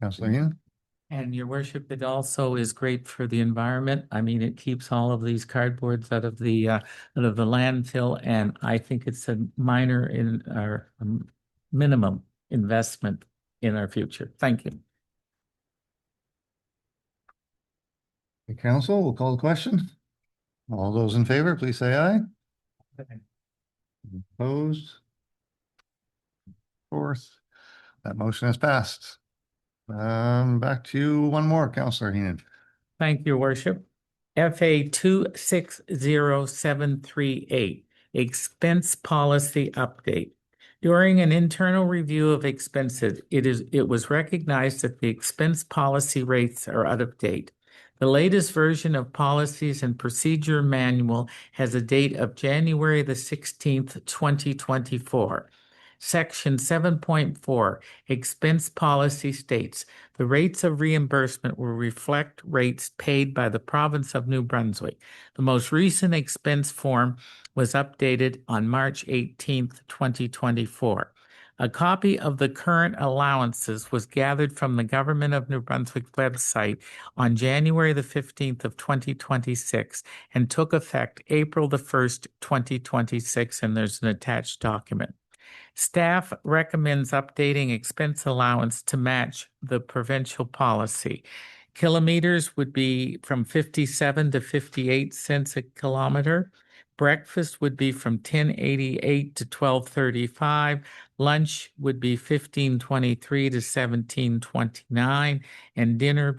Councillor Heenan? And Your Worship, it also is great for the environment. I mean, it keeps all of these cardboards out of the landfill, and I think it's a minor in our minimum investment in our future. Thank you. The council will call the question. All those in favor, please say aye. Opposed? Fourth. That motion has passed. Back to you, one more, Councillor Heenan. Thank you, Your Worship. FA 260738, Expense Policy Update. During an internal review of expenses, it was recognized that the expense policy rates are out of date. The latest version of Policies and Procedure Manual has a date of January the 16th, 2024. Section 7.4, Expense Policy states, the rates of reimbursement will reflect rates paid by the province of New Brunswick. The most recent expense form was updated on March 18th, 2024. A copy of the current allowances was gathered from the Government of New Brunswick website on January the 15th of 2026 and took effect April the 1st, 2026, and there's an attached document. Staff recommends updating expense allowance to match the provincial policy. Kilometers would be from 57 to 58 cents a kilometer. Breakfast would be from 10.88 to 12.35. Lunch would be 15.23 to 17.29, and dinner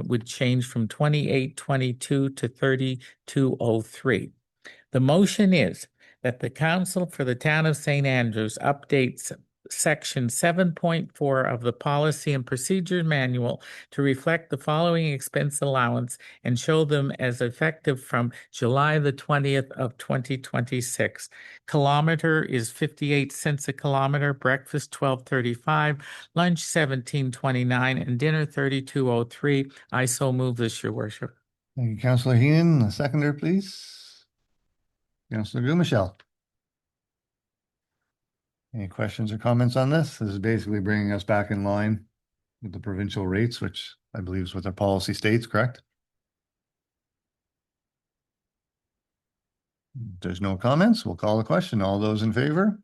would change from 28.22 to 32.03. The motion is that the Council for the Town of St. Andrews updates section 7.4 of the Policy and Procedure Manual to reflect the following expense allowance and show them as effective from July the 20th of 2026. Kilometer is 58 cents a kilometer, breakfast 12.35, lunch 17.29, and dinner 32.03. I so move this, Your Worship. Thank you, Councillor Heenan. A seconder, please. Councillor Gumichel. Any questions or comments on this? This is basically bringing us back in line with the provincial rates, which I believe is what their policy states, correct? If there's no comments, we'll call the question. All those in favor,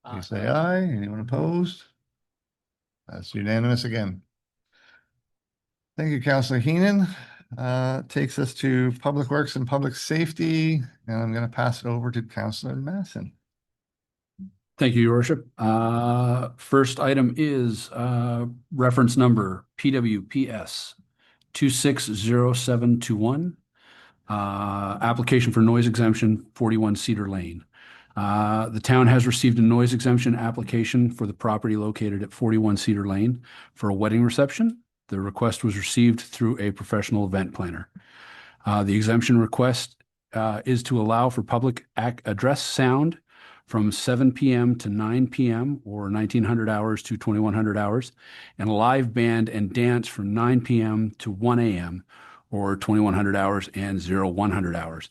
please say aye. Anyone opposed? That's unanimous again. Thank you, Councillor Heenan. Takes us to Public Works and Public Safety, and I'm going to pass it over to Councillor Masson. Thank you, Your Worship. First item is reference number PWPS 260721. Application for noise exemption, 41 Cedar Lane. The town has received a noise exemption application for the property located at 41 Cedar Lane for a wedding reception. The request was received through a professional event planner. The exemption request is to allow for public address sound from 7 p.m. to 9 p.m. or 1900 hours to 2100 hours, and a live band and dance from 9 p.m. to 1 a.m. or 2100 hours and 0100 hours.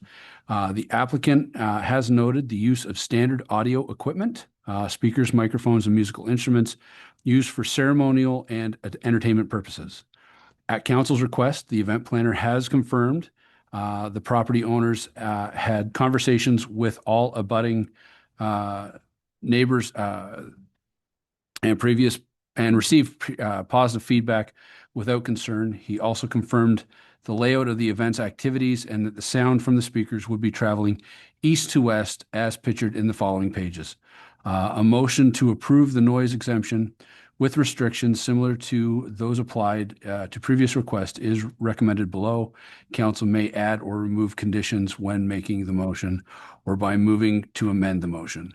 The applicant has noted the use of standard audio equipment, speakers, microphones, and musical instruments used for ceremonial and entertainment purposes. At council's request, the event planner has confirmed the property owners had conversations with all abutting neighbors and received positive feedback without concern. He also confirmed the layout of the event's activities and that the sound from the speakers would be traveling east to west as pictured in the following pages. A motion to approve the noise exemption with restrictions similar to those applied to previous requests is recommended below. Council may add or remove conditions when making the motion or by moving to amend the motion.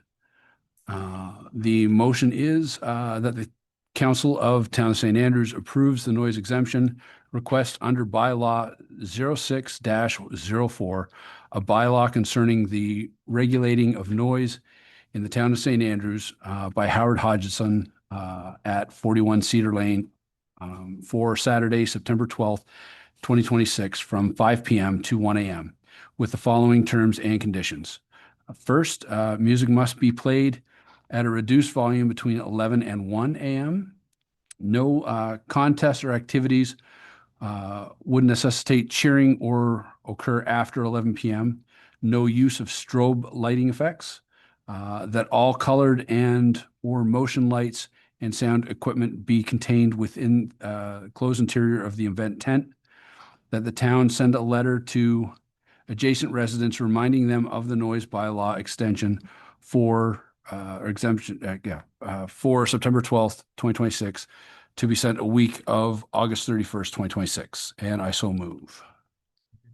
The motion is that the Council of Town of St. Andrews approves the noise exemption request under bylaw 06-04, a bylaw concerning the regulating of noise in the town of St. Andrews by Howard Hodgson at 41 Cedar Lane for Saturday, September 12th, 2026 from 5 p.m. to 1 a.m. with the following terms and conditions. First, music must be played at a reduced volume between 11 and 1 a.m. No contests or activities would necessitate cheering or occur after 11 p.m. No use of strobe lighting effects. That all colored and or motion lights and sound equipment be contained within closed interior of the event tent. That the town send a letter to adjacent residents reminding them of the noise bylaw extension for exemption for September 12th, 2026 to be sent a week of August 31st, 2026. And I so move.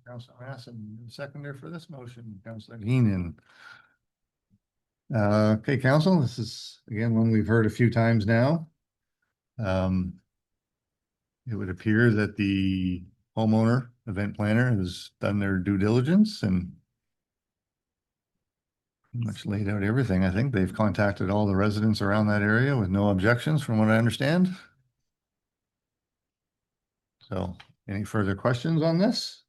Councillor Masson, seconder for this motion, Councillor Heenan. Okay, council, this is again one we've heard a few times now. It would appear that the homeowner event planner has done their due diligence and pretty much laid out everything. I think they've contacted all the residents around that area with no objections from what I understand. So any further questions on this?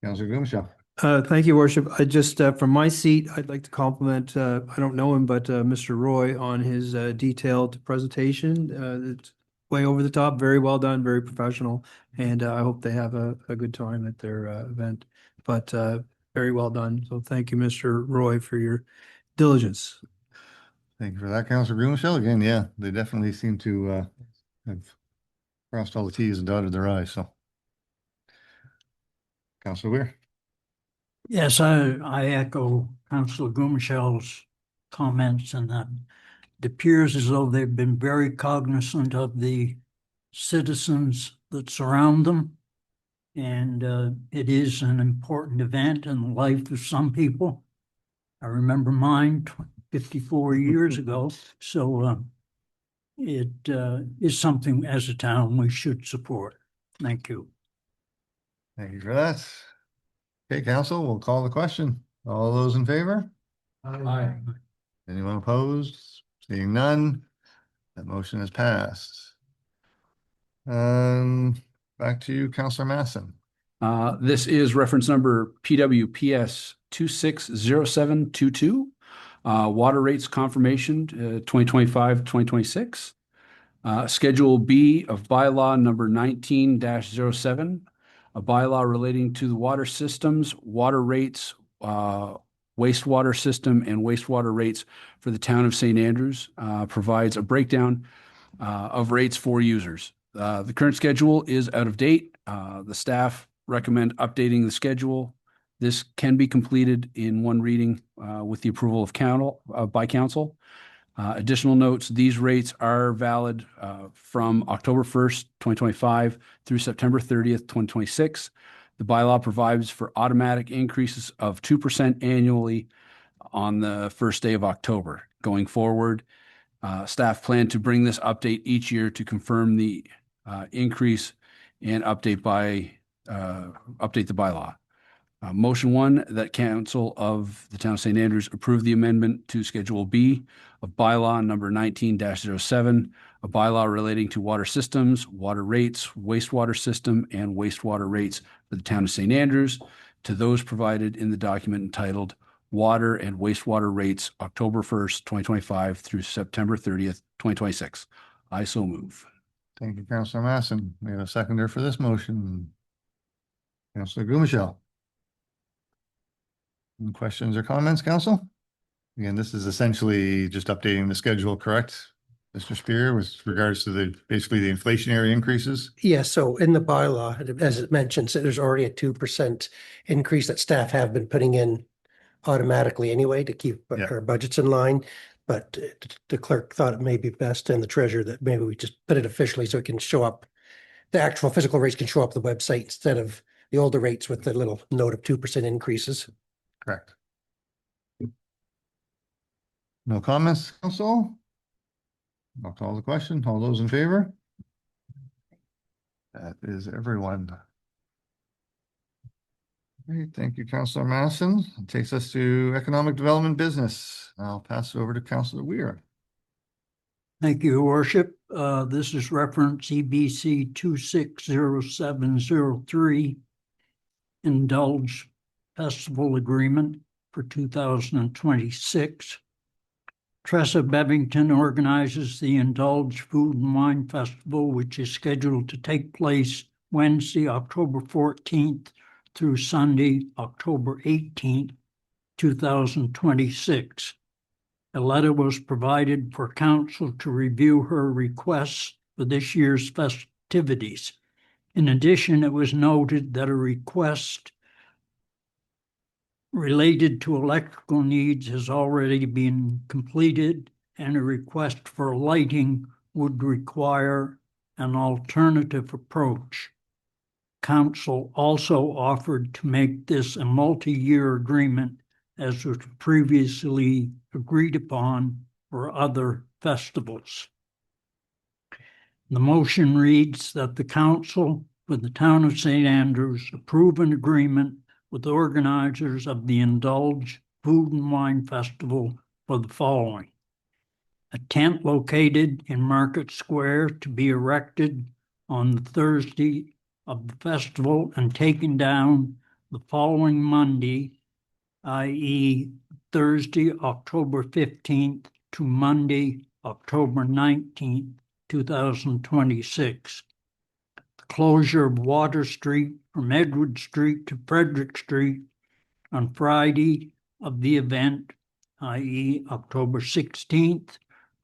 Councillor Gumichel. Thank you, Worship. I just, from my seat, I'd like to compliment, I don't know him, but Mr. Roy on his detailed presentation. It's way over the top, very well done, very professional, and I hope they have a good time at their event. But very well done. So thank you, Mr. Roy, for your diligence. Thank you for that, Councillor Gumichel. Again, yeah, they definitely seem to have crossed all the T's and dotted their I's. So, Councillor Weir. Yes, I echo Councillor Gumichel's comments, and that it appears as though they've been very cognizant of the citizens that surround them. And it is an important event in the life of some people. I remember mine 54 years ago. So it is something as a town we should support. Thank you. Thank you for that. Okay, council, we'll call the question. All those in favor? Aye. Anyone opposed? Seeing none, that motion is passed. Back to you, Councillor Masson. This is reference number PWPS 260722. Water rates confirmation 2025-2026. Schedule B of bylaw number 19-07, a bylaw relating to the water systems, water rates, wastewater system, and wastewater rates for the town of St. Andrews, provides a breakdown of rates for users. The current schedule is out of date. The staff recommend updating the schedule. This can be completed in one reading with the approval of by council. Additional notes, these rates are valid from October 1st, 2025 through September 30th, 2026. The bylaw provides for automatic increases of 2% annually on the first day of October. Going forward, staff plan to bring this update each year to confirm the increase and update the bylaw. Motion one, that council of the town of St. Andrews approve the amendment to Schedule B of bylaw number 19-07, a bylaw relating to water systems, water rates, wastewater system, and wastewater rates for the town of St. Andrews, to those provided in the document entitled Water and Wastewater Rates, October 1st, 2025 through September 30th, 2026. I so move. Thank you, Councillor Masson. We have a seconder for this motion. Councillor Gumashell. Any questions or comments, council? Again, this is essentially just updating the schedule, correct? Mr. Spear, with regards to basically the inflationary increases? Yeah, so in the bylaw, as it mentions, there's already a 2% increase that staff have been putting in automatically anyway to keep our budgets in line. But the clerk thought it may be best, and the treasurer, that maybe we just put it officially so it can show up. The actual physical rates can show up the website instead of the older rates with the little note of 2% increases. Correct. No comments, council? I'll call the question. All those in favor? That is everyone. Great, thank you, Councillor Masson. It takes us to economic development business. I'll pass it over to Councillor Weir. Thank you, Your Worship. This is reference EBC 260703, Indulge Festival Agreement for 2026. Tressa Bevington organizes the Indulge Food and Wine Festival, which is scheduled to take place Wednesday, October 14th through Sunday, October 18th, 2026. A letter was provided for council to review her requests for this year's festivities. In addition, it was noted that a request related to electrical needs has already been completed, and a request for lighting would require an alternative approach. Council also offered to make this a multi-year agreement, as was previously agreed upon for other festivals. The motion reads that the council for the town of St. Andrews approve an agreement with organizers of the Indulge Food and Wine Festival for the following: a tent located in Market Square to be erected on the Thursday of the festival and taken down the following Monday, i.e. Thursday, October 15th to Monday, October 19th, 2026. The closure of Water Street from Edward Street to Frederick Street on Friday of the event, i.e. October 16th,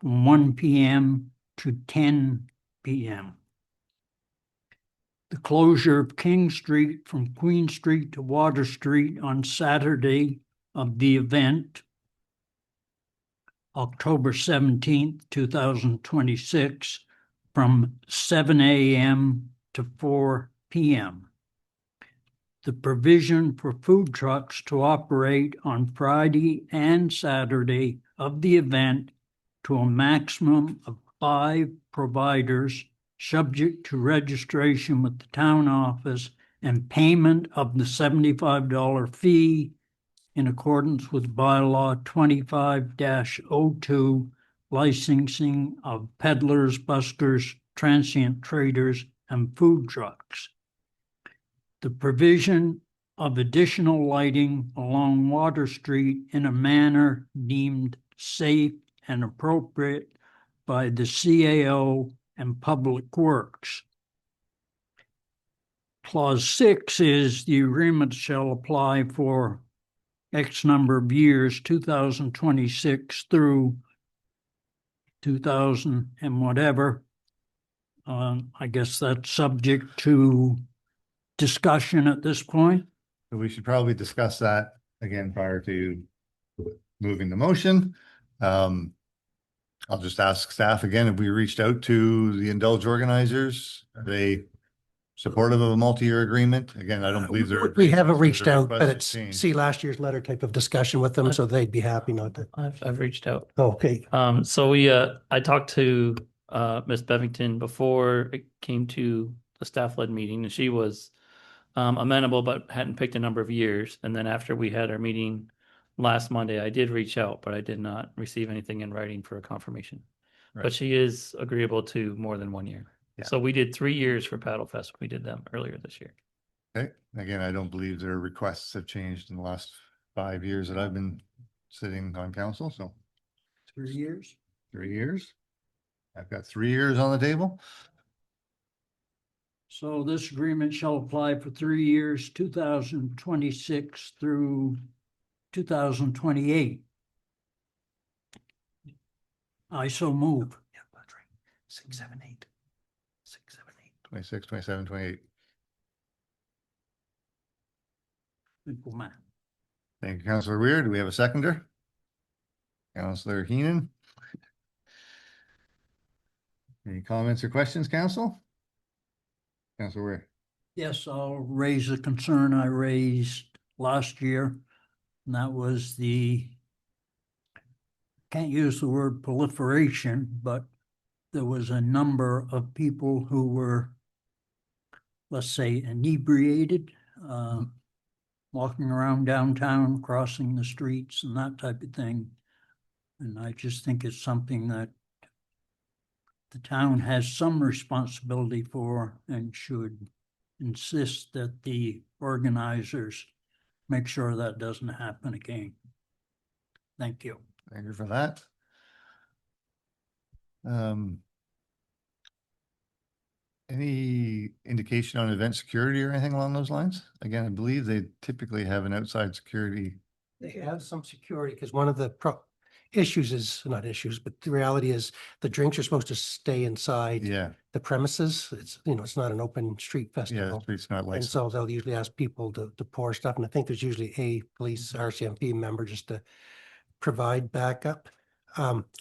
from 1 p.m. to 10 p.m. The closure of King Street from Queen Street to Water Street on Saturday of the event, October 17th, 2026, from 7 a.m. to 4 p.m. The provision for food trucks to operate on Friday and Saturday of the event to a maximum of 5 providers, subject to registration with the town office and payment of the $75 fee in accordance with bylaw 25-02, licensing of peddlers, buskers, transient traders, and food trucks. The provision of additional lighting along Water Street in a manner deemed safe and appropriate by the CAO and Public Works. Clause 6 is the agreement shall apply for X number of years, 2026 through 2000 and whatever. I guess that's subject to discussion at this point. So we should probably discuss that again prior to moving the motion. I'll just ask staff again, if we reached out to the Indulge organizers, are they supportive of a multi-year agreement? Again, I don't believe they're. We haven't reached out, but requested it's, change. see last year's letter type of discussion with them, so they'd be happy not to. I've reached out. Okay, So I talked to Miss Bevington before it came to the staff-led meeting, and she was amenable, but hadn't picked a number of years. And then after we had our meeting last Monday, I did reach out, but I did not receive anything in writing for a confirmation. Right. But she is agreeable to more than 1 year. Yeah. So we did 3 years for Paddle Fest. We did them earlier this year. Okay, again, I don't believe their requests have changed in the last 5 years that I've been sitting on council, so 3 years. 3 years. I've got 3 years on the table. So this agreement shall apply for 3 years, 2026 through 2028. I so move. 6, 7, 8. 6, 7, 8. 26, 27, 28. Simple math. Thank you, Councillor Weir. Do we have a seconder? Councillor Heenan? Any comments or questions, council? Councillor Weir? Yes, I'll raise a concern I raised last year, and that was can't use the word proliferation, but there was a number of people who were, let's say, inebriated, walking around downtown, crossing the streets and that type of thing. And I just think it's something that the town has some responsibility for and should insist that the organizers make sure that doesn't happen again. Thank you. Thank you for that. Any indication on event security or anything along those lines? Again, I believe they typically have an outside security. they have some security because one of the issues is, not issues, but the reality is the drinks are supposed to stay inside Yeah, the premises. It's, it's not an open street yeah, festival. it's not And licensed. so they'll usually ask people to pour stuff. And I think there's usually a police RCMP member just to provide backup.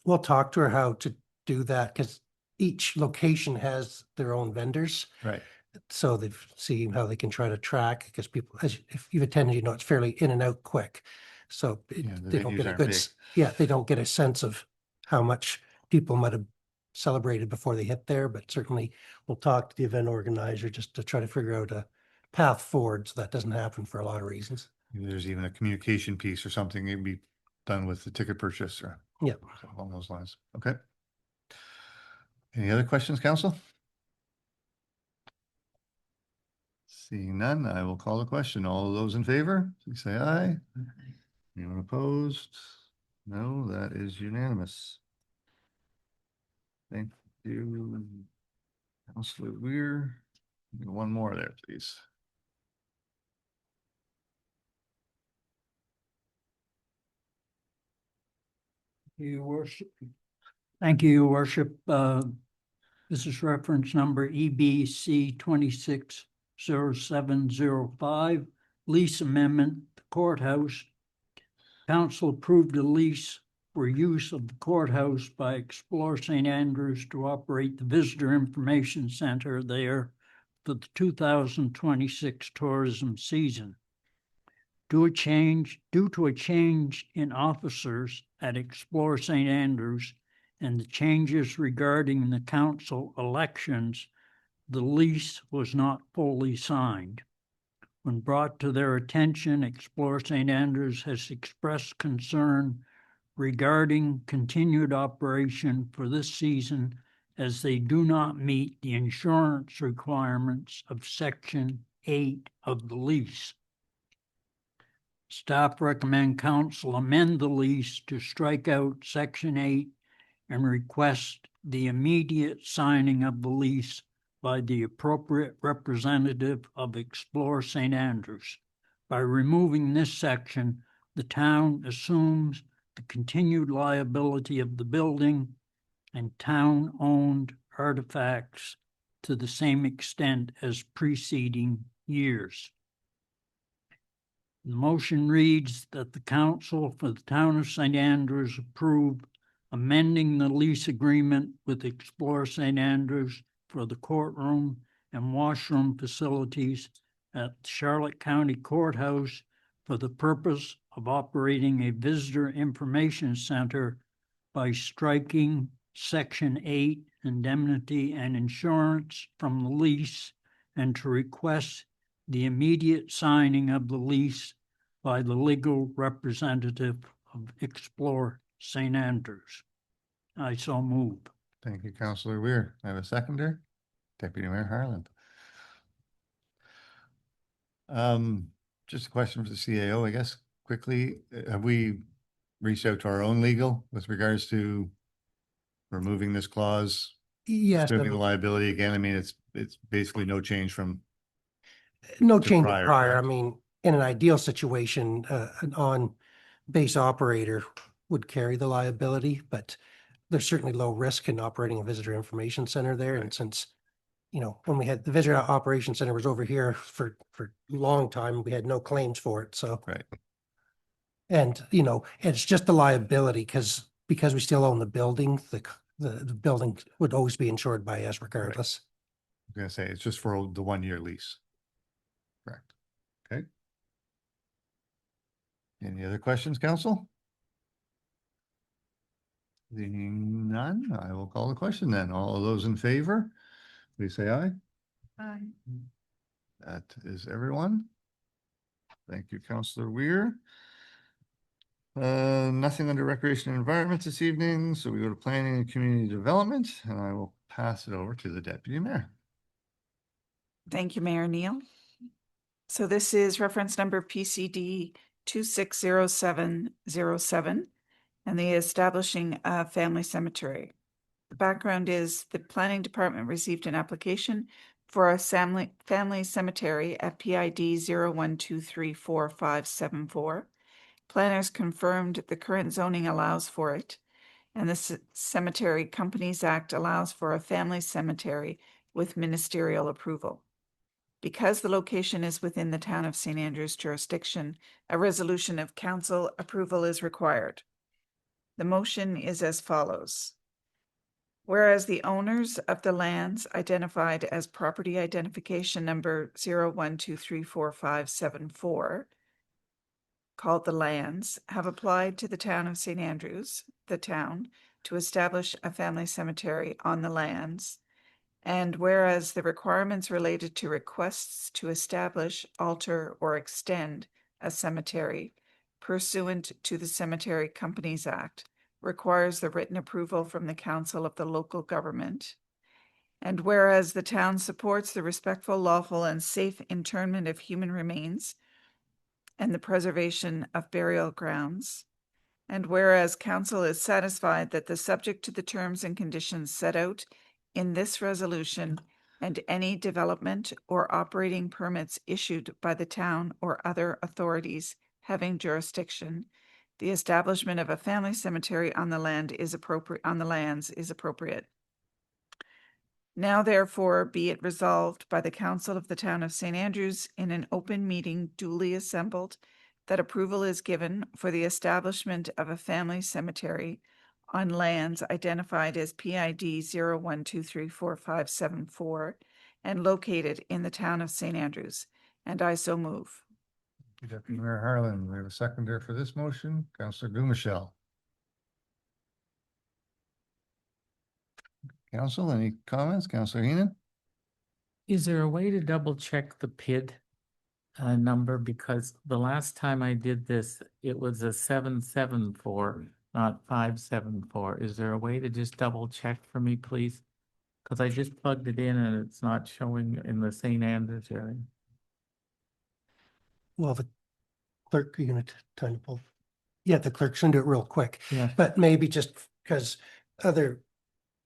We'll talk to her how to do that because each location has their own vendors. Right. So they've seen how they can try to track because people, if you've attended, it's fairly in and out quick. So Yeah, the they don't venues get a aren't good, big. they don't get a sense of how much people might have celebrated before they hit there, but certainly we'll talk to the event organizer just to try to figure out a path forward so that doesn't happen for a lot of reasons. Maybe there's even a communication piece or something it'd be done with the ticket purchase or Yeah. along those lines. Okay. Any other questions, council? Seeing none, I will call the question. All of those in favor, please say aye. Anyone opposed? No, that is unanimous. Thank you. Councillor Weir. One more there, please. Your worship. Thank you, your worship. This is reference number EBC 260705, lease amendment, the courthouse. Council approved a lease for use of the courthouse by Explore St. Andrews to operate the Visitor Information Center there for the 2026 tourism season. due to a change in officers at Explore St. Andrews and the changes regarding the council elections, the lease was not fully signed. When brought to their attention, Explore St. Andrews has expressed concern regarding continued operation for this season as they do not meet the insurance requirements of Section 8 of the lease. Staff recommend council amend the lease to strike out Section 8 and request the immediate signing of the lease by the appropriate representative of Explore St. Andrews. By removing this section, the town assumes the continued liability of the building and town-owned artifacts to the same extent as preceding years. The motion reads that the council for the town of St. Andrews approve amending the lease agreement with Explore St. Andrews for the courtroom and washroom facilities at Charlotte County Courthouse for the purpose of operating a visitor information center by striking Section 8 indemnity and insurance from the lease and to request the immediate signing of the lease by the legal representative of Explore St. Andrews. I so move. Thank you, Councillor Weir. I have a seconder, Deputy Mayor Harland. Just a question for the CAO, I guess, quickly. Have we reached out to our own legal with regards to removing this clause? Yes, Moving the liability again? I mean, it's basically no change from no to change prior, prior. I correct? mean, in an ideal situation, an on-base operator would carry the liability, but there's certainly low risk in operating a visitor information center there. And since, you know, when we had the visitor operations center was over here for a long time, we had no claims for it. So, Right. and, you know, it's just the liability because we still own the building, the building would always be insured by us regardless. I was gonna say, it's just for the 1-year lease. Correct. Okay. Any other questions, council? Seeing none, I will call the question then. All of those in favor, please say aye. Aye. That is everyone. Thank you, Councillor Weir. Nothing under recreation and environment this evening, so we go to planning and community development, and I will pass it over to the deputy mayor. Thank you, Mayor Neal. So this is reference number PCD 260707 and the establishing a family cemetery. The background is the planning department received an application for a family cemetery at PID 01234574. Planners confirmed the current zoning allows for it, and the Cemetery Companies Act allows for a family cemetery with ministerial approval. Because the location is within the town of St. Andrews jurisdiction, a resolution of council approval is required. The motion is as follows. Whereas the owners of the lands identified as property identification number 01234574, called the lands, have applied to the town of St. Andrews, the town, to establish a family cemetery on the lands. And whereas the requirements related to requests to establish, alter, or extend a cemetery pursuant to the Cemetery Companies Act requires the written approval from the council of the local government. And whereas the town supports the respectful, lawful, and safe internment of human remains and the preservation of burial grounds. And whereas council is satisfied that the subject to the terms and conditions set out in this resolution and any development or operating permits issued by the town or other authorities having jurisdiction, the establishment of a family cemetery on the land is appropriate, on the lands is appropriate. Now therefore be it resolved by the council of the town of St. Andrews in an open meeting duly assembled that approval is given for the establishment of a family cemetery on lands identified as PID 01234574 and located in the town of St. Andrews. And I so move. you, Deputy Mayor Harlan. We have a seconder for this motion, Councillor Gumichel. Council, any comments? Councillor Heenan? Is there a way to double check the PID number? Because the last time I did this, it was a 774, not 574. Is there a way to just double check for me, please? Because I just plugged it in and it's not showing in the St. Andrews area. Well, the clerk, you're gonna time to pull. Yeah, the clerk's gonna do it real quick, Yeah. but maybe just because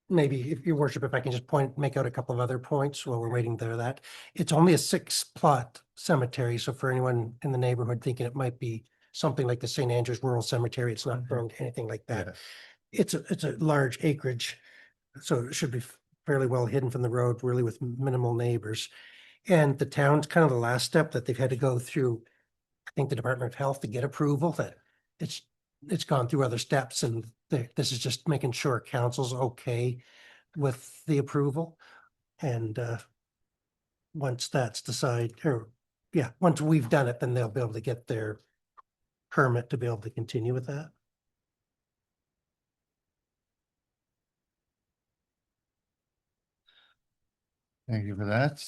maybe if your worship, if I can just make out a couple of other points while we're waiting there, that it's only a 6-plot cemetery. So for anyone in the neighborhood thinking it might be something like the St. Andrews Rural Cemetery, it's not burned, anything like that. It's a large acreage, so it should be fairly well hidden from the road, really with minimal neighbors. And the town's kind of the last step that they've had to go through, I think, the Department of Health to get approval. That it's gone through other steps, and this is just making sure council's okay with the approval. And once that's decided, once we've done it, then they'll be able to get their permit to be able to continue with that. Thank you for that.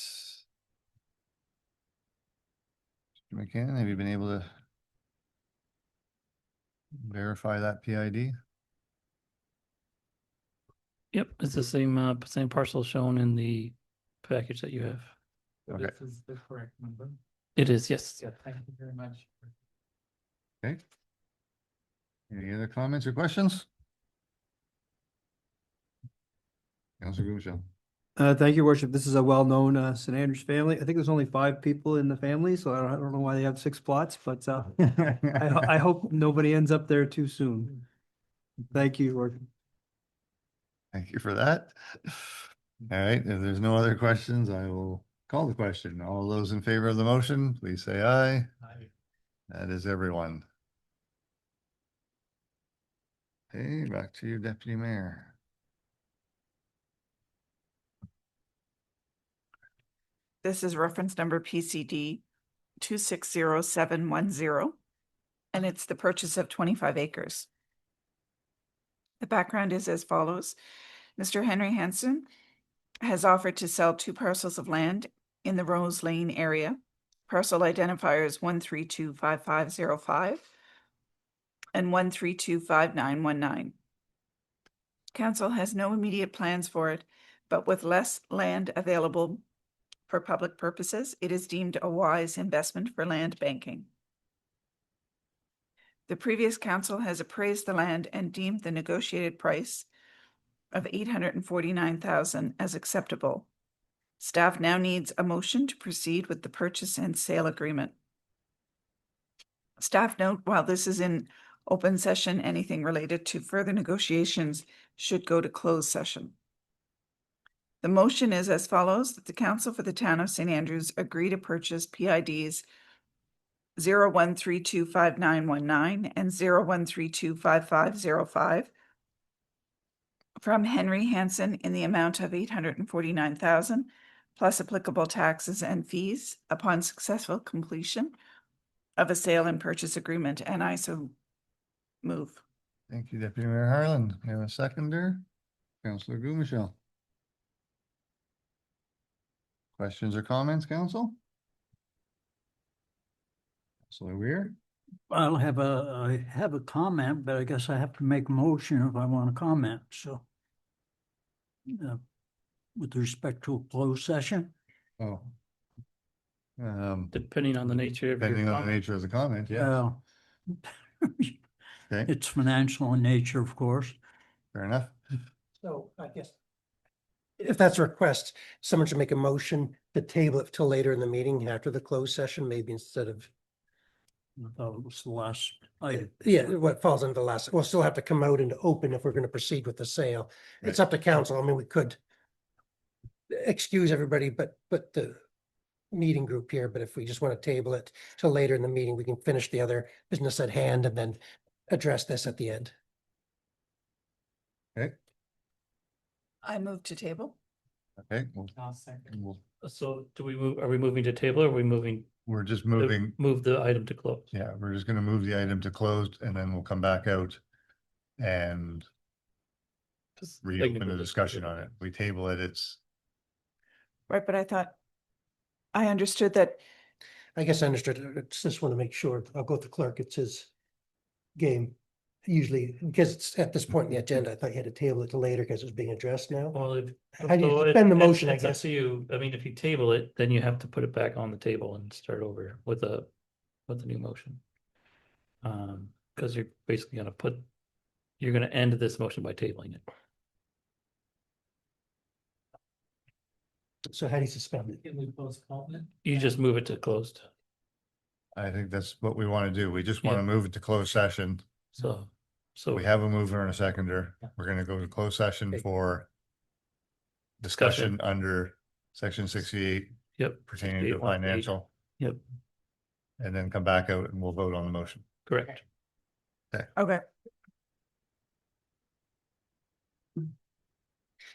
Mr. McCann, have you been able to verify that PID? Yep, it's the same parcel shown in the package that you have. Okay. This is the correct number. It is, yes. Yeah, thank you very much. Okay. Any other comments or questions? Councillor Gumichel. Thank you, worship. This is a well-known St. Andrews family. I think there's only 5 people in the family, so I don't know why they have 6 plots, but I hope nobody ends up there too soon. Thank you, worship. Thank you for that. All right, if there's no other questions, I will call the question. All those in favor of the motion, please say aye. Aye. That is everyone. Okay, back to you, Deputy Mayor. This is reference number PCD 260710, and it's the purchase of 25 acres. The background is as follows. Mr. Henry Hansen has offered to sell 2 parcels of land in the Rose Lane area. Parcel identifiers 1325505 and 1325919. Council has no immediate plans for it, but with less land available for public purposes, it is deemed a wise investment for land banking. The previous council has appraised the land and deemed the negotiated price of $849,000 as acceptable. Staff now needs a motion to proceed with the purchase and sale agreement. Staff note, while this is in open session, anything related to further negotiations should go to closed session. The motion is as follows: that the Council for the Town of St. Andrews agree to purchase PIDs 01325919 and 01325505 from Henry Hansen in the amount of $849,000 plus applicable taxes and fees upon successful completion of a sale and purchase agreement, and I so move. Thank you, Deputy Mayor Harlan. We have a seconder, Councillor Gumichel. Questions or comments, council? Councillor Weir? I have a comment, but I guess I have to make a motion if I want to comment, so. With respect to a closed session, Oh. Depending on the nature of your Depending on the comment. nature of the comment, yeah. Okay, it's financial in nature, of course. fair enough. So I guess if that's a request, someone should make a motion to table it till later in the meeting after the closed session, maybe instead of. I thought it was the last item. Yeah, what falls into the last, we'll still have to come out into open if we're going to proceed with the sale. It's up to council. I mean, we could excuse everybody, but the meeting group here, but if we just want to table it till later in the meeting, we can finish the other business at hand and then address this at the end. Okay, I move to table. okay. I'll second. We'll So do we move, are we moving to table or are we moving we're just moving, Move the item to close. yeah, we're just gonna move the item to closed and then we'll come back out and Just reopen technical the discussion on it. We table it, it's, Right, but I understood that, I guess I understood. I just want to make sure. I'll go with the clerk. It's his game. Usually, because it's at this point in the agenda, I thought you had to table it to later because it's being addressed now. Well, if. How do you so suspend the it's- motion, I it's up guess? to you. I mean, if you table it, then you have to put it back on the table and start over with a new motion. Because you're basically you're gonna end this motion by tabling it. So how do you suspend it? Can we postpone it? You just move it to closed. I think that's what we want to do. We just want to Yeah. move it to closed session. So We have a mover and a seconder. Yeah. We're gonna go to closed session Okay. for Discussion. discussion under section 68 Yep. pertaining to 68(1)(8). financial, Yep, and then come back out and we'll vote on the motion. correct. okay,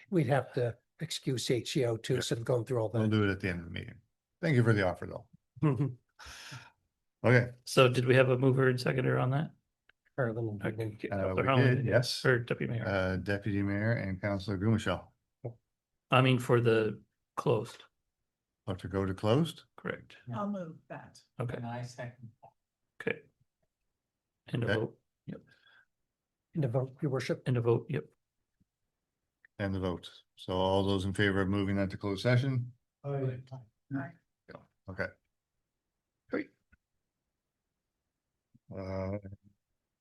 We'd have to excuse HCO too, Yeah. instead of going through all We'll that. do it at the end of the meeting. Thank you for the offer, though. Mhm. Okay, So did we have a mover and seconder on that? Harlan and- Counselor we Harlan, did, yes. Or Deputy Mayor? Deputy Mayor and Councillor Gumashell. I mean, for the closed, Want to go to closed? correct. I'll move that. Okay, And I second. okay. And a Okay. vote, yep, And to vote, your worship. and a vote, yep. And the vote. So all those in favor of moving that to closed session? Okay. Great.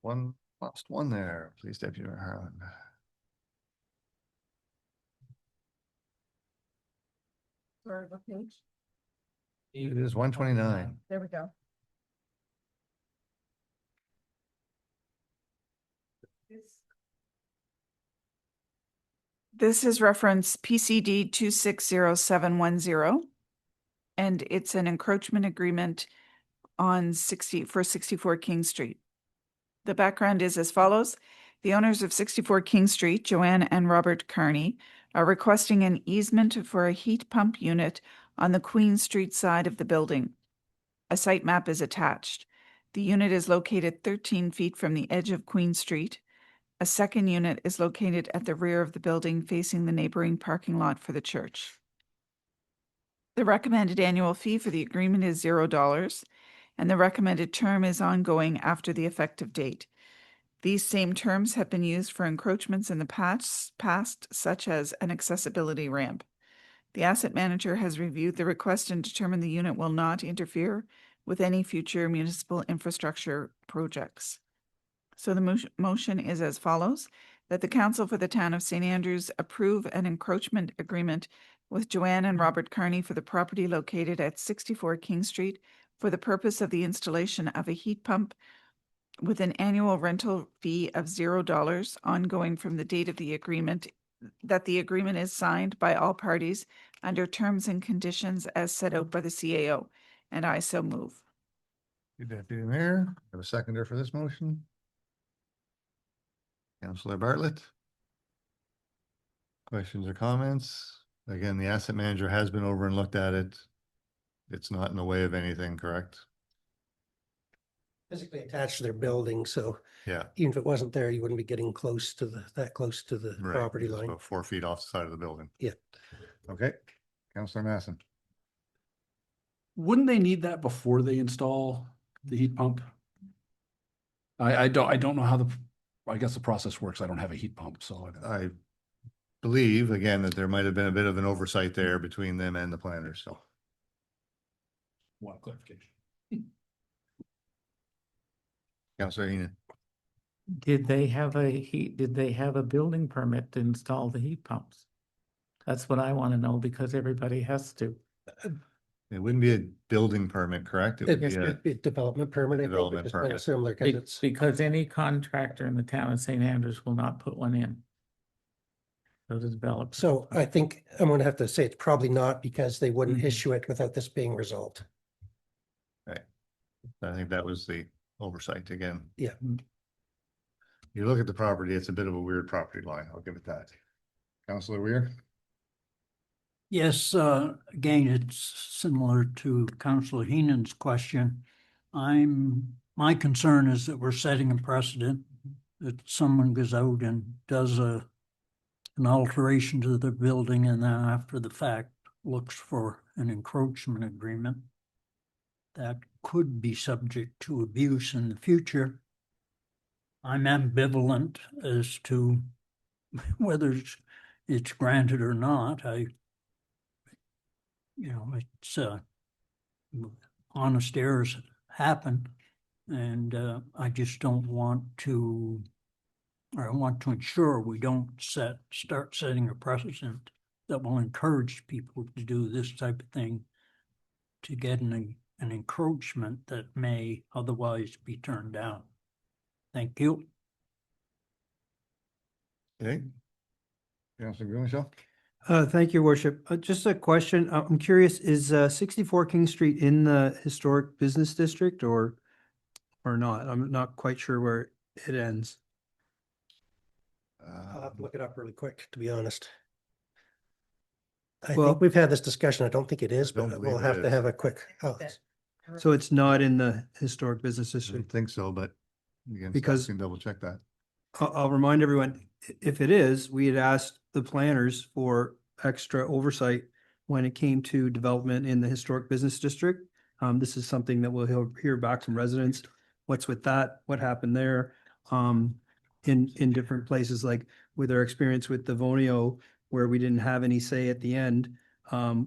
One, last one there, please, Deputy Mayor Harlan. Sorry, what page? It is 129. There we go. This is reference PCD 260710. And it's an encroachment agreement on 64 King Street. The background is as follows. The owners of 64 King Street, Joanne and Robert Carney, are requesting an easement for a heat pump unit on the Queen Street side of the building. A site map is attached. The unit is located 13 feet from the edge of Queen Street. A second unit is located at the rear of the building facing the neighboring parking lot for the church. The recommended annual fee for the agreement is $0, and the recommended term is ongoing after the effective date. These same terms have been used for encroachments in the past, such as an accessibility ramp. The asset manager has reviewed the request and determined the unit will not interfere with any future municipal infrastructure projects. So the motion is as follows, that the Council for the Town of St. Andrews approve an encroachment agreement with Joanne and Robert Carney for the property located at 64 King Street for the purpose of the installation of a heat pump with an annual rental fee of $0 ongoing from the date of the agreement, that the agreement is signed by all parties under terms and conditions as set out by the CAO, and I so move. Deputy Mayor, have a seconder for this motion? Councillor Bartlett? Questions or comments? Again, the asset manager has been over and looked at it. It's not in the way of anything, correct? Physically attached to their building, so Yeah. even if it wasn't there, you wouldn't be getting that close to the Right, property it's line. About 4 feet off the side of the building. Yeah. Okay, Councillor Masson. Wouldn't they need that before they install the heat pump? I don't know how I guess the process works. I don't have a heat pump, so. I believe, again, that there might have been a bit of an oversight there between them and the planners, so. Want clarification. Councillor Heenan. Did they have a building permit to install the heat pumps? That's what I want to know because everybody has to. It wouldn't be a building permit, correct? It would be a, It'd be a development permit, I think, Development which is kind of permit. similar because it's. Because any contractor in the town of St. Andrews will not put one in. So the developer. So I think I'm gonna have to say it's probably not because they wouldn't Mhm. issue it without this being resolved. I think that was the oversight again. Yeah. You look at the property, it's a bit of a weird property line. I'll give it that. Councillor Weir? Yes, again, it's similar to Councillor Heenan's question. My concern is that we're setting a precedent that someone goes out and does an alteration to the building and then after the fact looks for an encroachment agreement that could be subject to abuse in the future. I'm ambivalent as to whether it's granted or not. It's honest errors happen, and I just don't want to, or I want to ensure we don't start setting a precedent that will encourage people to do this type of thing to get an encroachment that may otherwise be turned down. Thank you. Okay. Councilor Grimshaw? Thank you, Worship. Just a question. I'm curious, is 64 King Street in the historic business district or not? I'm not quite sure where it ends. I'll have to look it up really quick, to be honest. I Well- think we've had this discussion. I don't think it is, I don't but believe we'll it have to is. have a quick. Oh, So it's not in the historic business I district. don't think so, but again, Because- Scott can double check that. I'll remind everyone, if it is, we had asked the planners for extra oversight when it came to development in the historic business district. This is something that we'll hear back from residents. What's with that? What happened there? In different places, like with our experience with Devonio, where we didn't have any say at the end.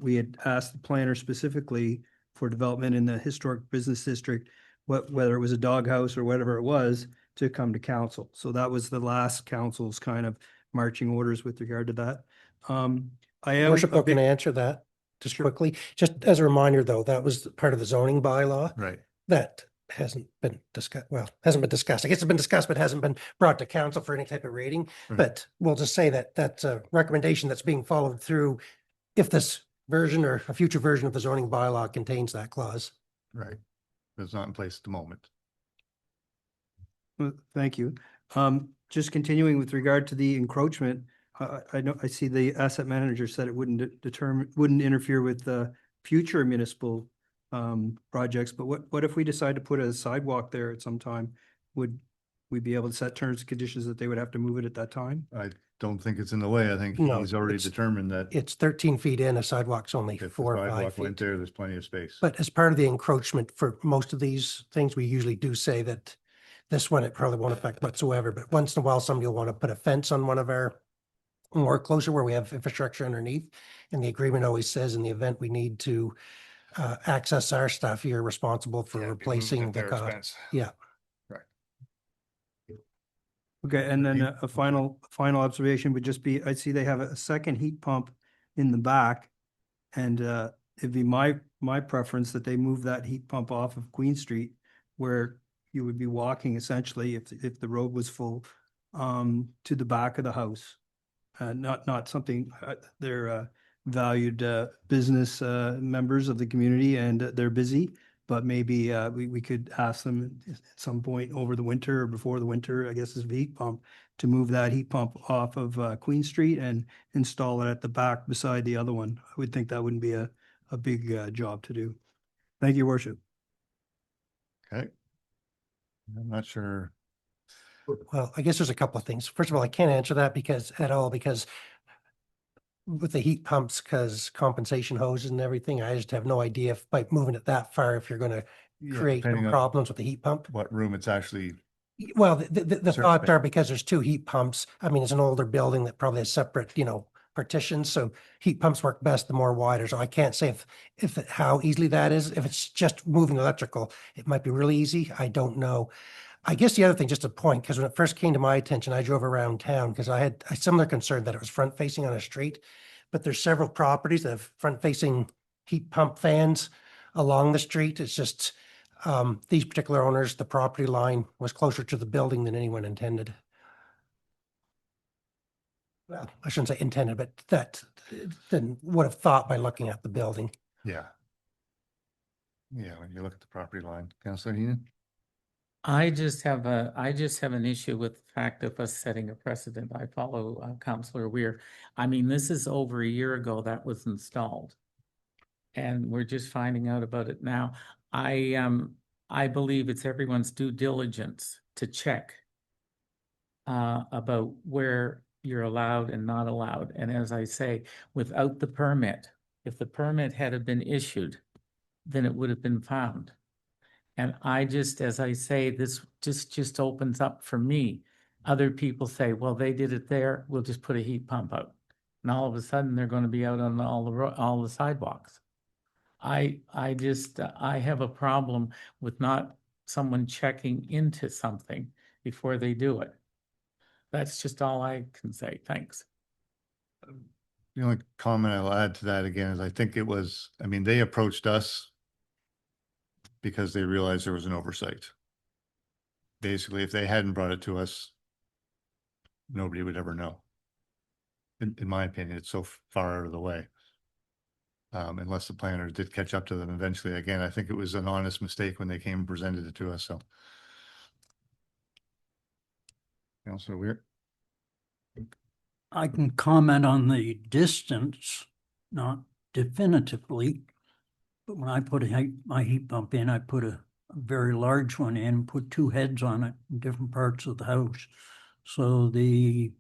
We had asked the planner specifically for development in the historic business district, whether it was a doghouse or whatever it was, to come to council. So that was the last council's kind of marching orders with regard to that. I am Worship, a though, can I big, answer that just quickly? Just as a reminder, though, that was part of the zoning bylaw Right. that hasn't been discussed. Well, hasn't been discussed. I guess it's been discussed, but hasn't been brought to council for any type of rating. Right. But we'll just say that that's a recommendation that's being followed through if this version or a future version of the zoning bylaw contains that clause. Right. But it's not in place at the moment. thank you. Just continuing with regard to the encroachment, I know, I see the asset manager said it wouldn't wouldn't interfere with the future municipal projects, but what if we decide to put a sidewalk there at some time? Would we be able to set terms and conditions that they would have to move it at that time? I don't think it's in the way. I think No, he's already it's- determined that It's 13 feet in, a sidewalk's only if the 4 or 5 sidewalk went feet. there, there's plenty of space. But as part of the encroachment for most of these things, we usually do say that this one, it probably won't affect whatsoever, but once in a while, somebody will want to put a fence on one of our more closer where we have infrastructure underneath. And the agreement always says in the event we need to access our stuff, you're responsible for replacing the cost. Yeah. Okay, and then Heat- a final observation would just be, I see they have a second heat pump in the back. And it'd be my preference that they move that heat pump off of Queen Street, where you would be walking essentially if the road was full, to the back of the house. Not something, they're valued business members of the community and they're busy. But maybe we could ask them at some point over the winter or before the winter, I guess, is the heat pump, to move that heat pump off of Queen Street and install it at the back beside the other one. I would think that wouldn't be a big job to do. Thank you, Worship. Okay. I'm not sure. Well, I guess there's a couple of things. First of all, I can't answer that because with the heat pumps, because compensation hoses and everything, I just have no idea if by moving it that far, if you're going to Yeah, create depending some on problems with the heat pump. what room it's actually, Well, the Certain thoughts space. are because there's 2 heat pumps. I mean, it's an older building that probably has separate, partitions. So heat pumps work best the more wider. So I can't say how easily that is. If it's just moving electrical, it might be really easy. I don't know. I guess the other thing, just a point, because when it first came to my attention, I drove around town because I had a similar concern that it was front facing on a street, but there's several properties that have front facing heat pump fans along the street. It's just these particular owners, the property line was closer to the building than anyone intended. Well, I shouldn't say intended, but that than would have thought by looking at the building. yeah. Yeah, when you look at the property line, Councilor Heenan? I just have an issue with the fact of us setting a precedent. I follow Counselor Weir. I mean, this is over a year ago that was installed. And we're just finding out about it now. I believe it's everyone's due diligence to check about where you're allowed and not allowed. And as I say, without the permit, if the permit had been issued, then it would have been found. And I just, as I say, this just opens up for me. Other people say, well, they did it there, we'll just put a heat pump out. And all of a sudden, they're going to be out on all the sidewalks. I have a problem with not someone checking into something before they do it. That's just all I can say. Thanks. The only comment I'll add to that again is I think it was, I mean, they approached us because they realized there was an oversight. Basically, if they hadn't brought it to us, nobody would ever know. In my opinion, it's so far out of the way. Unless the planners did catch up to them eventually. Again, I think it was an honest mistake when they came and presented it to us, so. Councilor Weir? I can comment on the distance, not definitively. But when I put my heat pump in, I put a very large one in, put two heads on it in different parts of the house. So the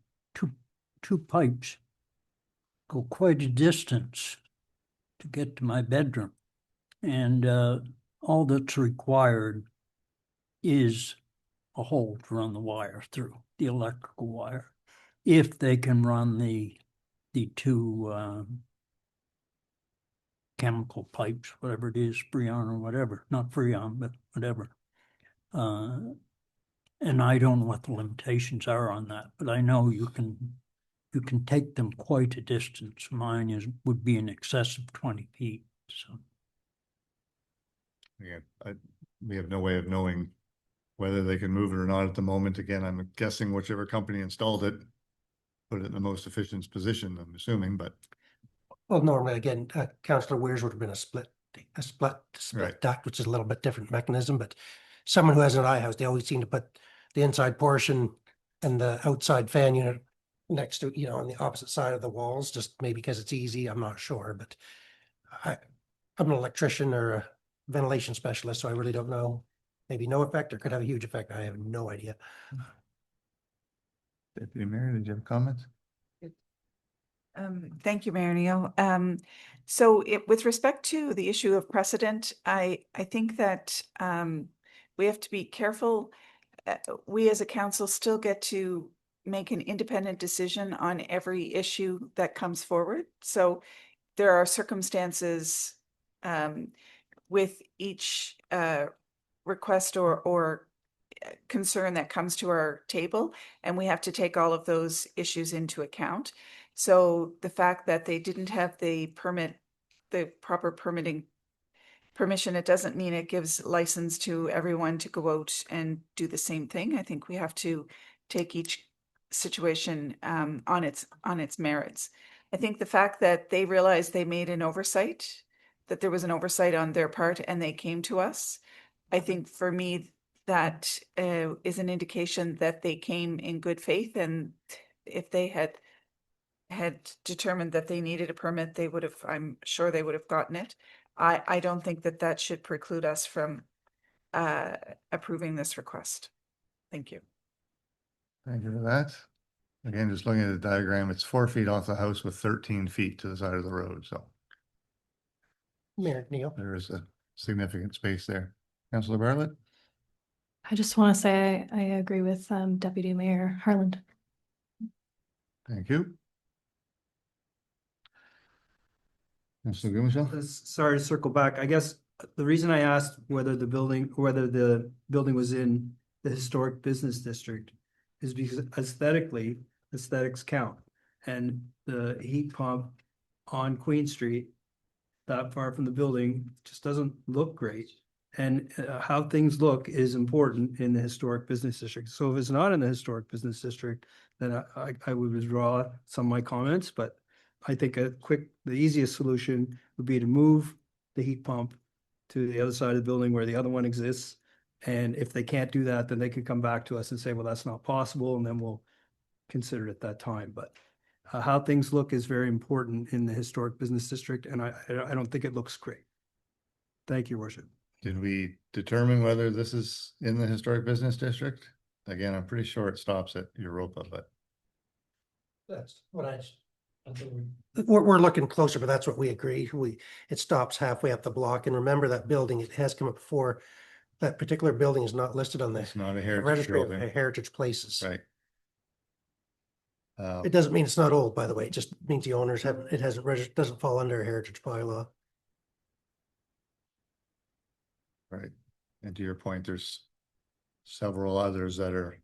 two pipes go quite a distance to get to my bedroom. And all that's required is a hole to run the wire through, the electrical wire, if they can run the two chemical pipes, whatever it is, Freon or whatever, not Freon, but whatever. And I don't know what the limitations are on that, but I know you can take them quite a distance. Mine would be in excess of 20 feet. So Yeah, we have no way of knowing whether they can move it or not at the moment. Again, I'm guessing whichever company installed it, put it in the most efficient position, I'm assuming, but. Well, normally, again, Councillor Weirs would have been a split Right. duct, which is a little bit different mechanism, but someone who has an I house, they always seem to put the inside portion and the outside fan unit next to, on the opposite side of the walls, just maybe because it's easy, I'm not sure, but I'm an electrician or a ventilation specialist, so I really don't know. Maybe no effect or could have a huge effect. I have no idea. Deputy Mayor, did you have comments? Thank you, Mayor Neal. So with respect to the issue of precedent, I think that we have to be careful. We as a council still get to make an independent decision on every issue that comes forward. So there are circumstances with each request or concern that comes to our table, and we have to take all of those issues into account. So the fact that they didn't have the proper permission, it doesn't mean it gives license to everyone to go out and do the same thing. I think we have to take each situation on its merits. I think the fact that they realized they made an oversight, that there was an oversight on their part, and they came to us, I think for me, that is an indication that they came in good faith, and if they had determined that they needed a permit, they would have, I'm sure they would have gotten it. I don't think that should preclude us from approving this request. Thank you. Thank you for that. Again, just looking at the diagram, it's 4 feet off the house with 13 feet to the side of the road, so Mayor Neal. there is a significant space there. Councilor Bartlett? I just want to say I agree with Deputy Mayor Harland. Thank you. Councilor Gumashall? Sorry to circle back. I guess the reason I asked whether the building was in the historic business district is because aesthetics count. And the heat pump on Queen Street, that far from the building, just doesn't look great. And how things look is important in the historic business district. So if it's not in the historic business district, then I would withdraw some of my comments, but I think the easiest solution would be to move the heat pump to the other side of the building where the other one exists And if they can't do that, then they could come back to us and say, well, that's not possible, and then we'll consider it at that time. But how things look is very important in the historic business district, and I don't think it looks great. Thank you, Your Worship. Did we determine whether this is in the historic business district? Again, I'm pretty sure it stops at Europa, but That's what we're looking closer, but that's what we agree. It stops halfway up the block. And remember that building, it has come up before. That particular building is not listed on the it's not a heritage registry of building, heritage places. right? It doesn't mean it's not old, by the way. It just means the owners haven't, it hasn't registered, doesn't fall under a heritage bylaw. Right. And to your point, there's several others that are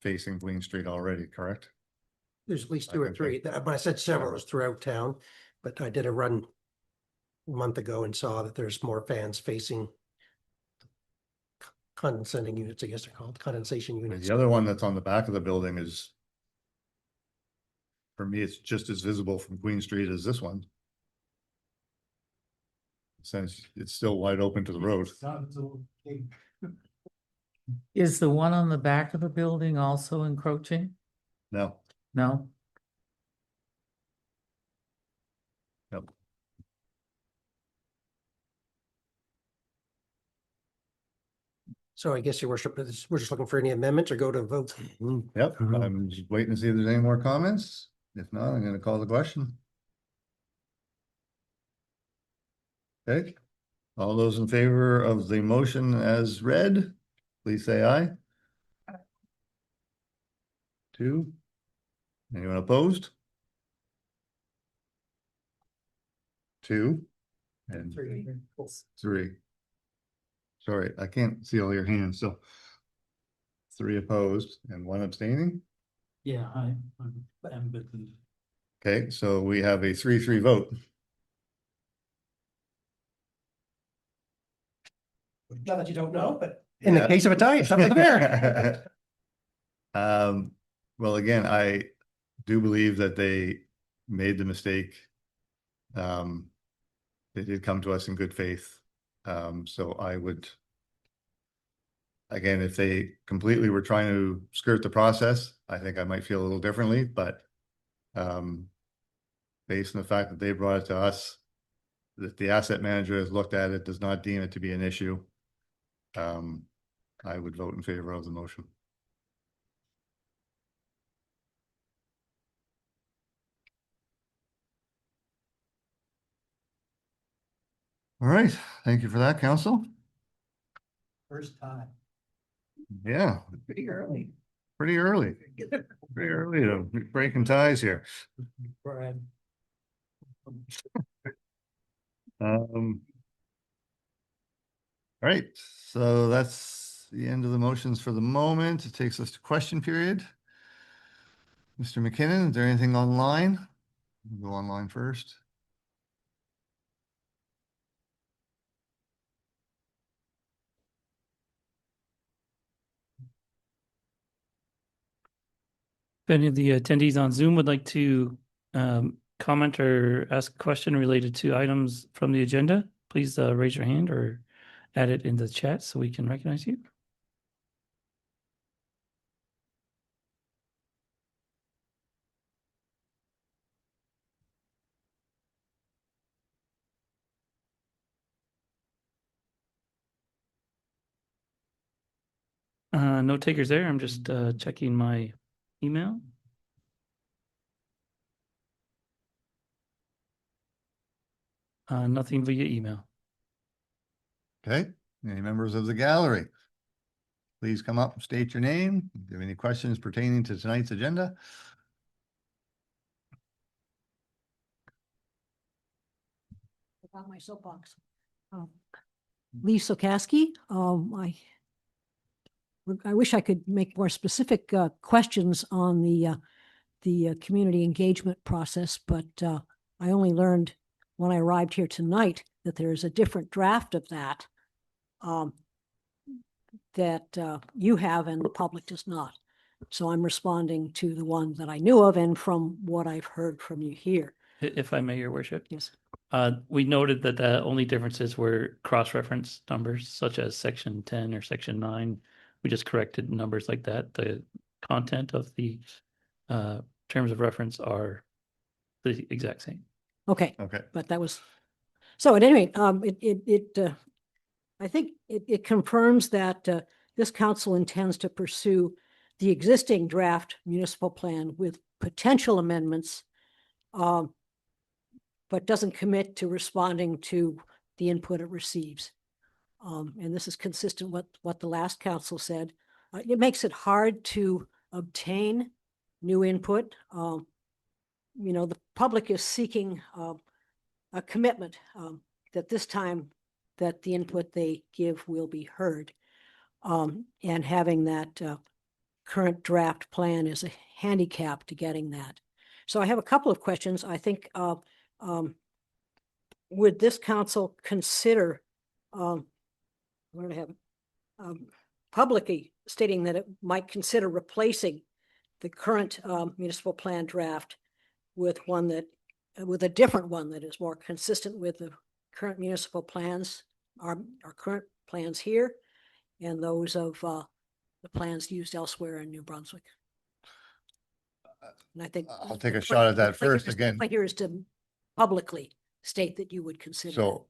facing Queen Street already, correct? There's at least I two or can three. think- When I said several, it was throughout town, but I did a run a month ago and saw that there's more fans facing condensing units, I guess they're called, condensation And units. the other one that's on the back of the building is, for me, it's just as visible from Queen Street as this one. Since it's still wide open to the road. Is the one on the back of the building also encroaching? No, No? Yep. So I guess, Your Worship, we're just looking for any amendments or go to vote. Yep, Mhm. I'm just waiting to see if there's any more comments. If not, I'm gonna call the question. Okay, all those in favor of the motion as read, please say aye. 2. Anyone opposed? 2. And 3. Sorry, I can't see all your hands, so 3 opposed and 1 abstaining. Yeah, I'm Okay, so we have a 3-3 vote. Not that you don't know, but in the Yeah. case of a tie, it's up to the mayor. Well, again, I do believe that they made the mistake. They did come to us in good faith. So I would, again, if they completely were trying to skirt the process, I think I might feel a little differently, but based on the fact that they brought it to us, that the asset manager has looked at it, does not deem it to be an issue. I would vote in favor of the motion. All right, thank you for that, council. first time. Yeah, Pretty early. pretty early. Pretty early to be breaking ties here. All right, so that's the end of the motions for the moment. It takes us to question period. Mr. McKinnon, is there anything online? We'll go online first. If any of the attendees on Zoom would like to comment or ask a question related to items from the agenda, please raise your hand or add it in the chat so we can recognize you. No takers there. I'm just checking my email. Nothing via email. Okay, any members of the gallery? Please come up and state your name. If you have any questions pertaining to tonight's agenda? About my soapbox. Lee Sokaski, I wish I could make more specific questions on the community engagement process, but I only learned when I arrived here tonight that there's a different draft of that that you have and the public does not. So I'm responding to the one that I knew of and from what I've heard from you here. If I may, Your Worship. Yes. We noted that the only differences were cross-reference numbers such as section 10 or section 9. We just corrected numbers like that. The content of the terms of reference are the exact same. Okay, Okay. but that was, so at any rate, I think it confirms that this council intends to pursue the existing draft municipal plan with potential amendments, but doesn't commit to responding to the input it receives. And this is consistent with what the last council said. It makes it hard to obtain new input. The public is seeking a commitment that this time that the input they give will be heard. And having that current draft plan is a handicap to getting that. So I have a couple of questions. I think would this council consider where do I have it? Publicly stating that it might consider replacing the current municipal plan draft with a different one that is more consistent with the current municipal plans, our current plans here, and those of the plans used elsewhere in New Brunswick. And I think I'll take a shot at that first again. Here is to publicly state that you would consider. So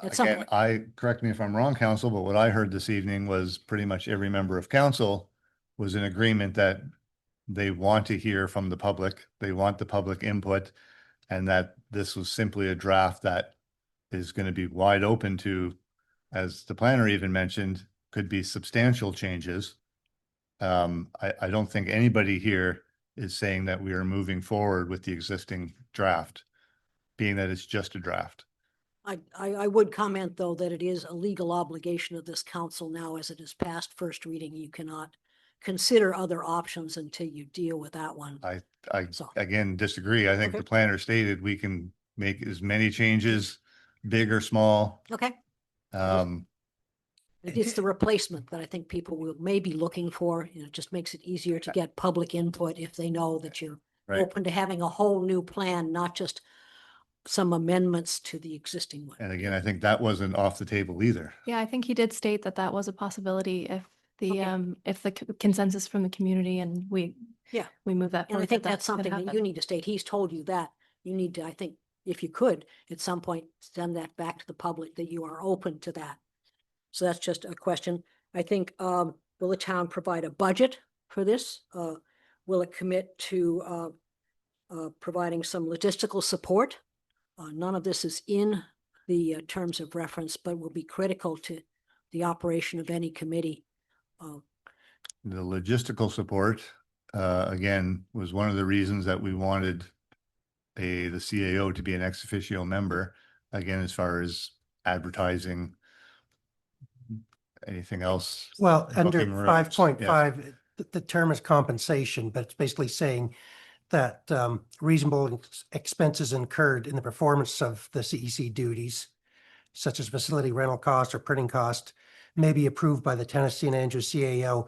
At some again, point. correct me if I'm wrong, council, but what I heard this evening was pretty much every member of council was in agreement that they want to hear from the public. They want the public input, and that this was simply a draft that is going to be wide open to, as the planner even mentioned, could be substantial changes. I don't think anybody here is saying that we are moving forward with the existing draft, being that it's just a draft. I would comment, though, that it is a legal obligation of this council now, as it is past first reading. You cannot consider other options until you deal with that one. I So- again disagree. I think Okay. the planner stated we can make as many changes, big or small. Okay, Um, it's the replacement that I think people may be looking for. It just makes it easier to get public input if they know that you're right. open to having a whole new plan, not just some amendments to the existing one. And again, I think that wasn't off the table either. Yeah, I think he did state that that was a possibility Okay. if the consensus from the community and we move that And I forward, think that that's something that you need to state. He's told you that. You need to, I think, if you could, at some point, send that back to the public that you are open to that. So that's just a question. I think, will the town provide a budget for this? Will it commit to providing some logistical support? None of this is in the terms of reference, but will be critical to the operation of any committee. The logistical support, again, was one of the reasons that we wanted the CAO to be an ex officio member. Again, as far as advertising, anything else? Well, under Booking rooms, 5.5, the term is compensation, but it's basically saying that reasonable expenses incurred in the performance of the CEC duties, such as facility rental cost or printing cost, may be approved by the Tennessee and Andrews CAO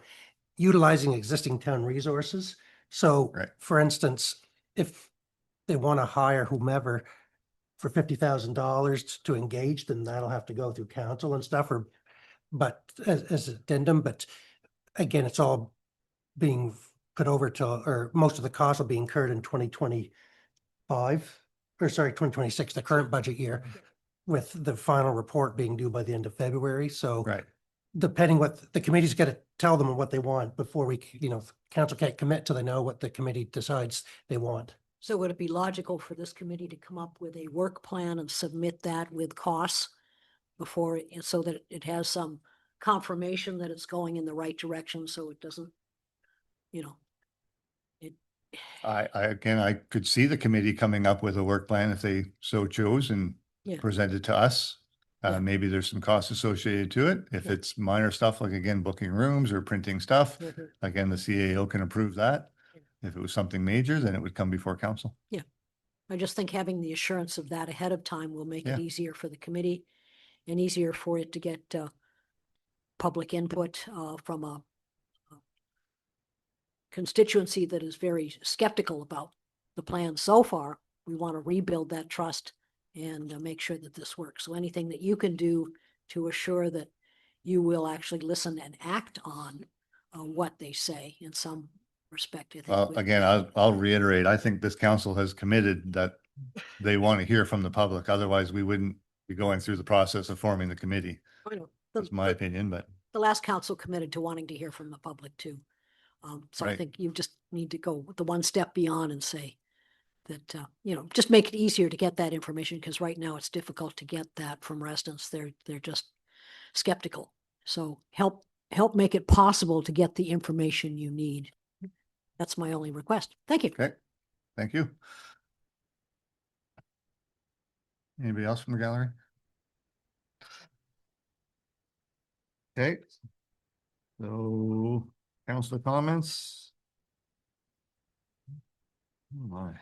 utilizing existing town resources. So, Right. for instance, if they want to hire whomever for $50,000 to engage, then that'll have to go through council and stuff, but as addendum, but again, it's all being put over to, or most of the costs will be incurred in 2025, or sorry, 2026, the current budget year, with the final report being due by the end of February. So Right. depending what the committee's got to tell them what they want before council can't commit till they know what the committee decides they want. So would it be logical for this committee to come up with a work plan and submit that with costs before, so that it has some confirmation that it's going in the right direction, so it doesn't, I could see the committee coming up with a work plan if they so chose and Yeah. present it to us. Yeah. Maybe there's some costs associated to it. If Yeah. it's minor stuff, like again, booking rooms or printing stuff, Mhm. again, the CAO can approve that. Yeah. If it was something major, then it would come before council. I just think having the assurance of that ahead of time will make it Yeah. easier for the committee and easier for it to get public input from a constituency that is very skeptical about the plan so far. We want to rebuild that trust and make sure that this works. So anything that you can do to assure that you will actually listen and act on what they say in some respect. I think Well, would- again, I'll reiterate, I think this council has committed that they want to hear from the public. Otherwise, we wouldn't be going through the process of forming the committee. I know, the- That's my opinion, but the last council committed to wanting to hear from the public too. So I Right. think you just need to go the one step beyond and say that, just make it easier to get that information, because right now it's difficult to get that from residents. They're just skeptical. So help make it possible to get the information you need. That's my only request. Thank you. okay, thank you. Anybody else from the gallery? Okay. So, council comments? Oh my.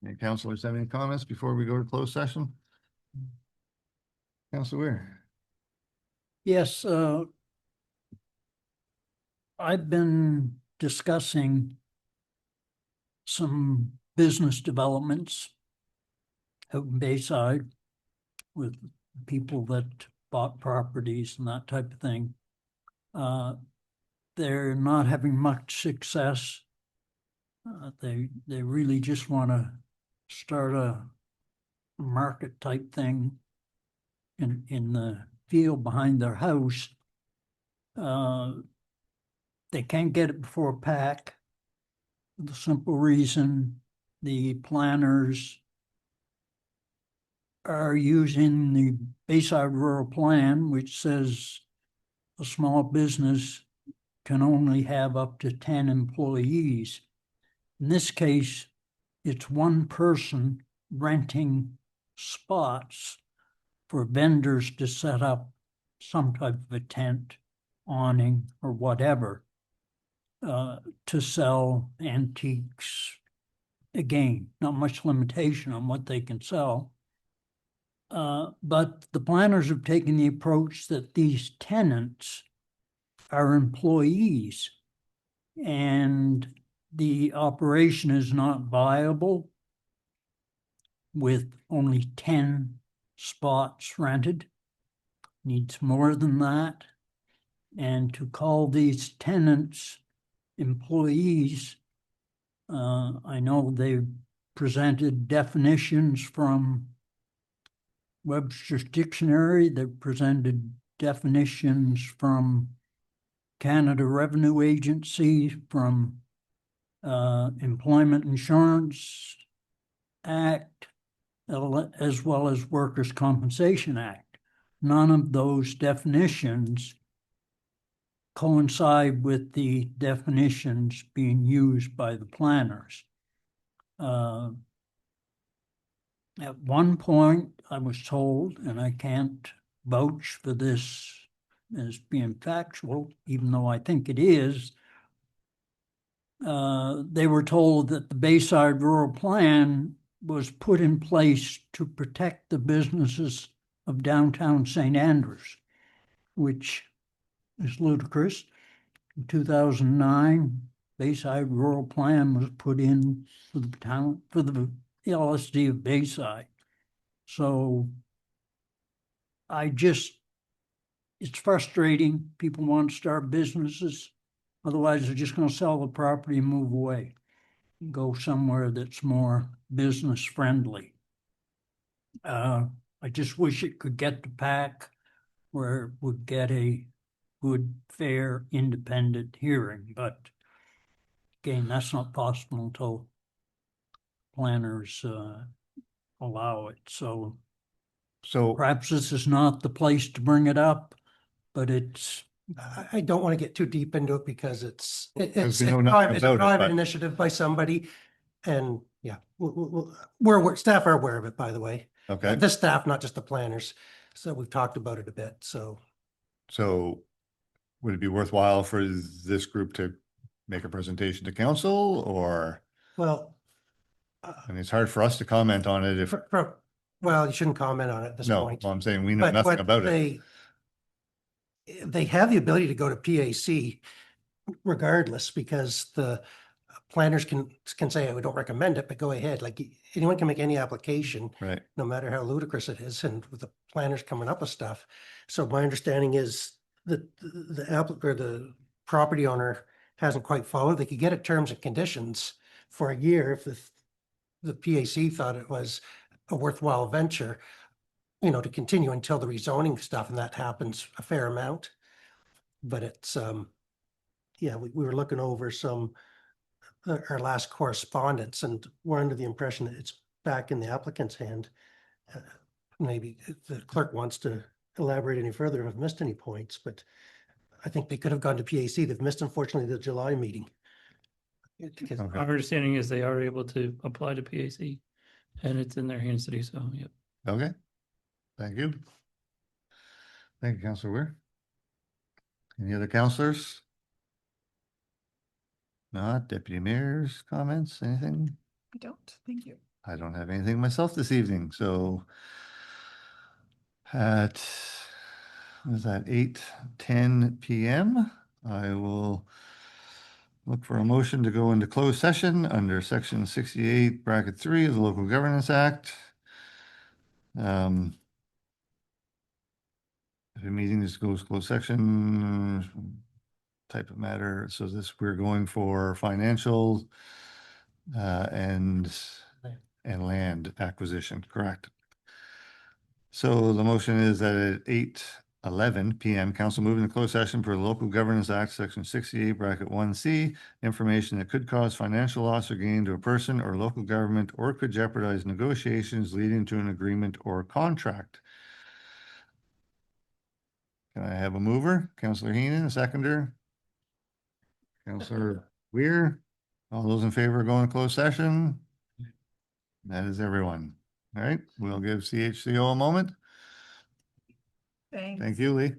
Any councilors have any comments before we go to closed session? Councilor Weir? Yes, I've been discussing some business developments out in Bayside with people that bought properties and that type of thing. They're not having much success. They really just want to start a market type thing in the field behind their house. They can't get it before PAC. The simple reason the planners are using the Bayside Rural Plan, which says a small business can only have up to 10 employees. In this case, it's one person renting spots for vendors to set up some type of a tent, awning, or whatever, to sell antiques. Again, not much limitation on what they can sell. But the planners have taken the approach that these tenants are employees, and the operation is not viable with only 10 spots rented. Needs more than that. And to call these tenants employees, I know they presented definitions from Webster's Dictionary. They presented definitions from Canada Revenue Agency, from Employment Insurance Act, as well as Workers' Compensation Act. None of those definitions coincide with the definitions being used by the planners. At one point, I was told, and I can't vouch for this as being factual, even though I think it is, they were told that the Bayside Rural Plan was put in place to protect the businesses of downtown St. Andrews, which is ludicrous. In 2009, Bayside Rural Plan was put in for the town, for the LSD of Bayside. So it's frustrating. People want to start businesses. Otherwise, they're just going to sell the property and move away and go somewhere that's more business friendly. I just wish it could get to PAC where it would get a good, fair, independent hearing. But again, that's not possible until planners allow it. So perhaps this is not the place to bring it up, but it's. I don't want to get too deep into it because it's we know nothing a about it, private but- initiative by somebody. And yeah, staff are aware of it, by the way. Okay, This staff, not just the planners. So we've talked about it a bit. So so would it be worthwhile for this group to make a presentation to council, or? well, I mean, it's hard for us to comment on it if, well, you shouldn't comment on it at this no, point. well, I'm saying we know But nothing what about it. they have the ability to go to PAC regardless, because the planners can say, we don't recommend it, but go ahead. Like anyone can make any application, Right. no matter how ludicrous it is, and with the planners coming up with stuff. So my understanding is that the applicant or the property owner hasn't quite followed. They could get it terms and conditions for a year if the PAC thought it was a worthwhile venture, you know, to continue until the rezoning stuff, and that happens a fair amount. But it's, yeah, we were looking over some, our last correspondence, and we're under the impression that it's back in the applicant's hand. Maybe the clerk wants to elaborate any further if I've missed any points, but I think they could have gone to PAC. They've missed, unfortunately, the July meeting. Because- Okay. Our understanding is they are able to apply to PAC and it's in their hands to do so, yep. Okay. Thank you. Thank you, Councillor Weir. Any other councillors? Not deputy mayor's comments, anything? I don't, thank you. I don't have anything myself this evening, so at, what is that, 8:10 PM, I will look for a motion to go into closed session under section 68 bracket 3 of the Local Governance Act. If a meeting just goes closed section, type of matter, so we're going for financial and land acquisition, correct? So the motion is that at 8:11 PM, council moving to closed session for the Local Governance Act, section 68 bracket 1C, information that could cause financial loss or gain to a person or local government or could jeopardize negotiations leading to an agreement or contract. Can I have a mover? Councillor Heenan, a seconder? Councillor Weir? All those in favor of going to closed session? That is everyone. All right, we'll give CHCO a moment. Thanks. Thank you, Lee.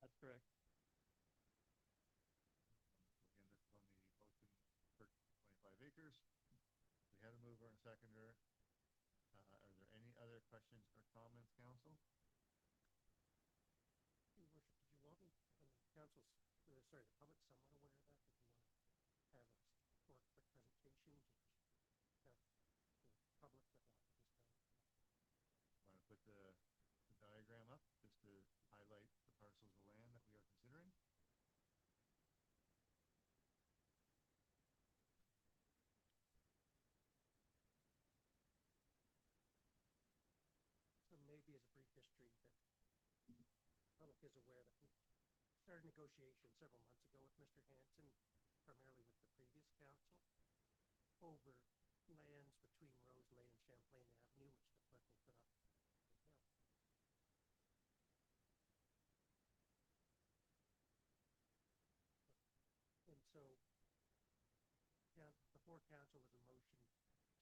That's correct. Acres. We had a mover and seconder. Are there any other questions or comments, council? Your worship, did you want me, council's, sorry, the public somewhat aware of that? Did you want to have a short, quick presentation to have the public that want to just Want to put the diagram up just to highlight the parcels of land that we are considering? So maybe as a brief history, that the public is aware that we started negotiations several months ago with Mr. Hanson, primarily with the previous council, over lands between Rose Lane and Champlain Avenue, which the clerk will put up. And so, yeah, before council was a motion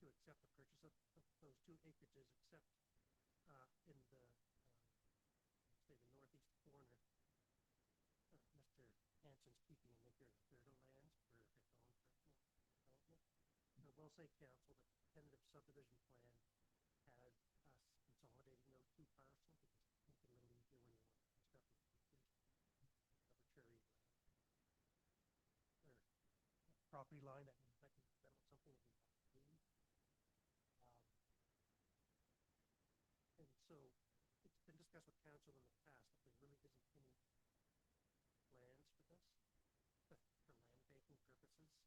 to accept the purchase of those 2 acreages, except in the, say, the northeast corner, Mr. Hanson's keeping an acre and a third of lands for his own personal development. I will say, council, that the tentative subdivision plan has us consolidating those 2 parcels because it makes it a little easier when you want to construct arbitrary or property line that can settle something that we want to do. And so it's been discussed with council in the past that there really isn't any plans for this, but for land banking purposes, I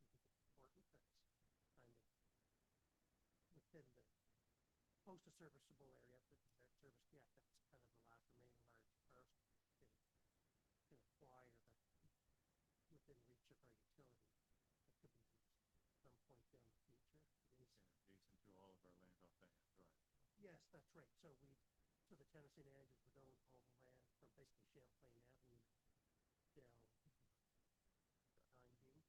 think it's important that it's kind of within the close to serviceable area, but that service, yeah, that's kind of the last remaining large parcel can acquire that within reach of our utility that could be used at some point down the future. It is adjacent to all of our land off Van Drive. Yes, that's right. So the Tennessee Managers would own all the land from basically Champlain Avenue down behind you.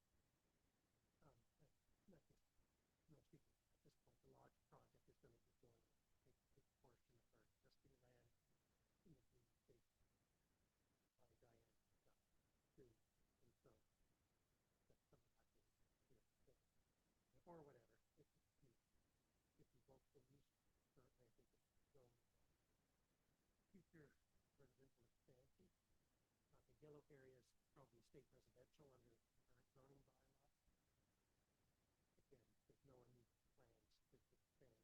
area is probably state residential under current zoning bylaw. Again, if no one needs plans to expand it.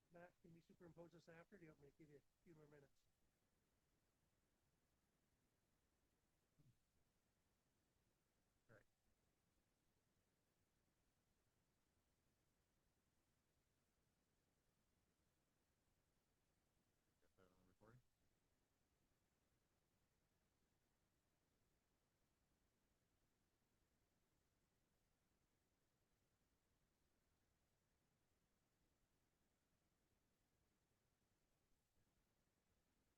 So Matt, can we superimpose this after? Do you want me to give you a few more minutes? Right. Got that on the recording?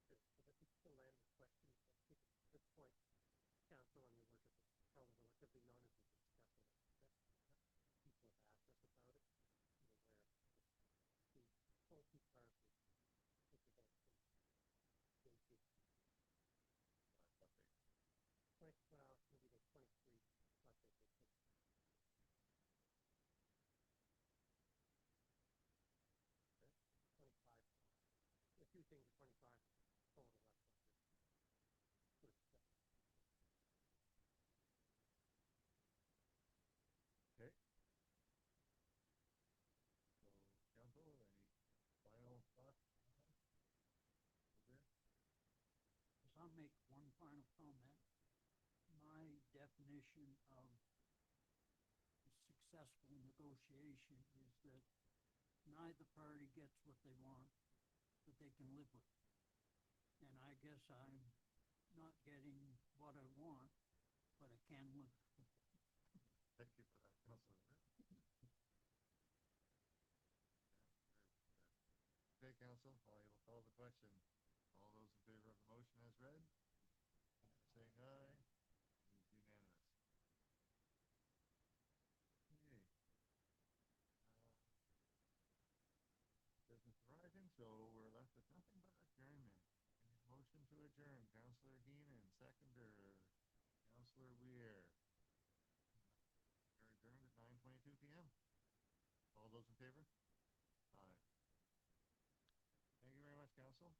So that we still land with questions. I think at this point, council and your worship is probably relatively known as we discussed it. People have asked us about it. You know, where the faulty part is with the best thing. Well, maybe the 23 plus it. 25. A few things are 25 total left. Okay. So, council, any final thoughts? If I'll make one final comment, my definition of a successful negotiation is that neither party gets what they want, but they can live with it. And I guess I'm not getting what I want, but I can live. Thank you for that, Councilor. Okay, council, I will call the question. All those in favor of the motion as read, saying aye, it is unanimous. Okay. Business arising, so we're left with nothing but adjournment. Motion to adjourn, Councilor Heenan, seconder, Councilor Weir. We're adjourned at 9:22 p.m. All those in favor? Aye. Thank you very much, council.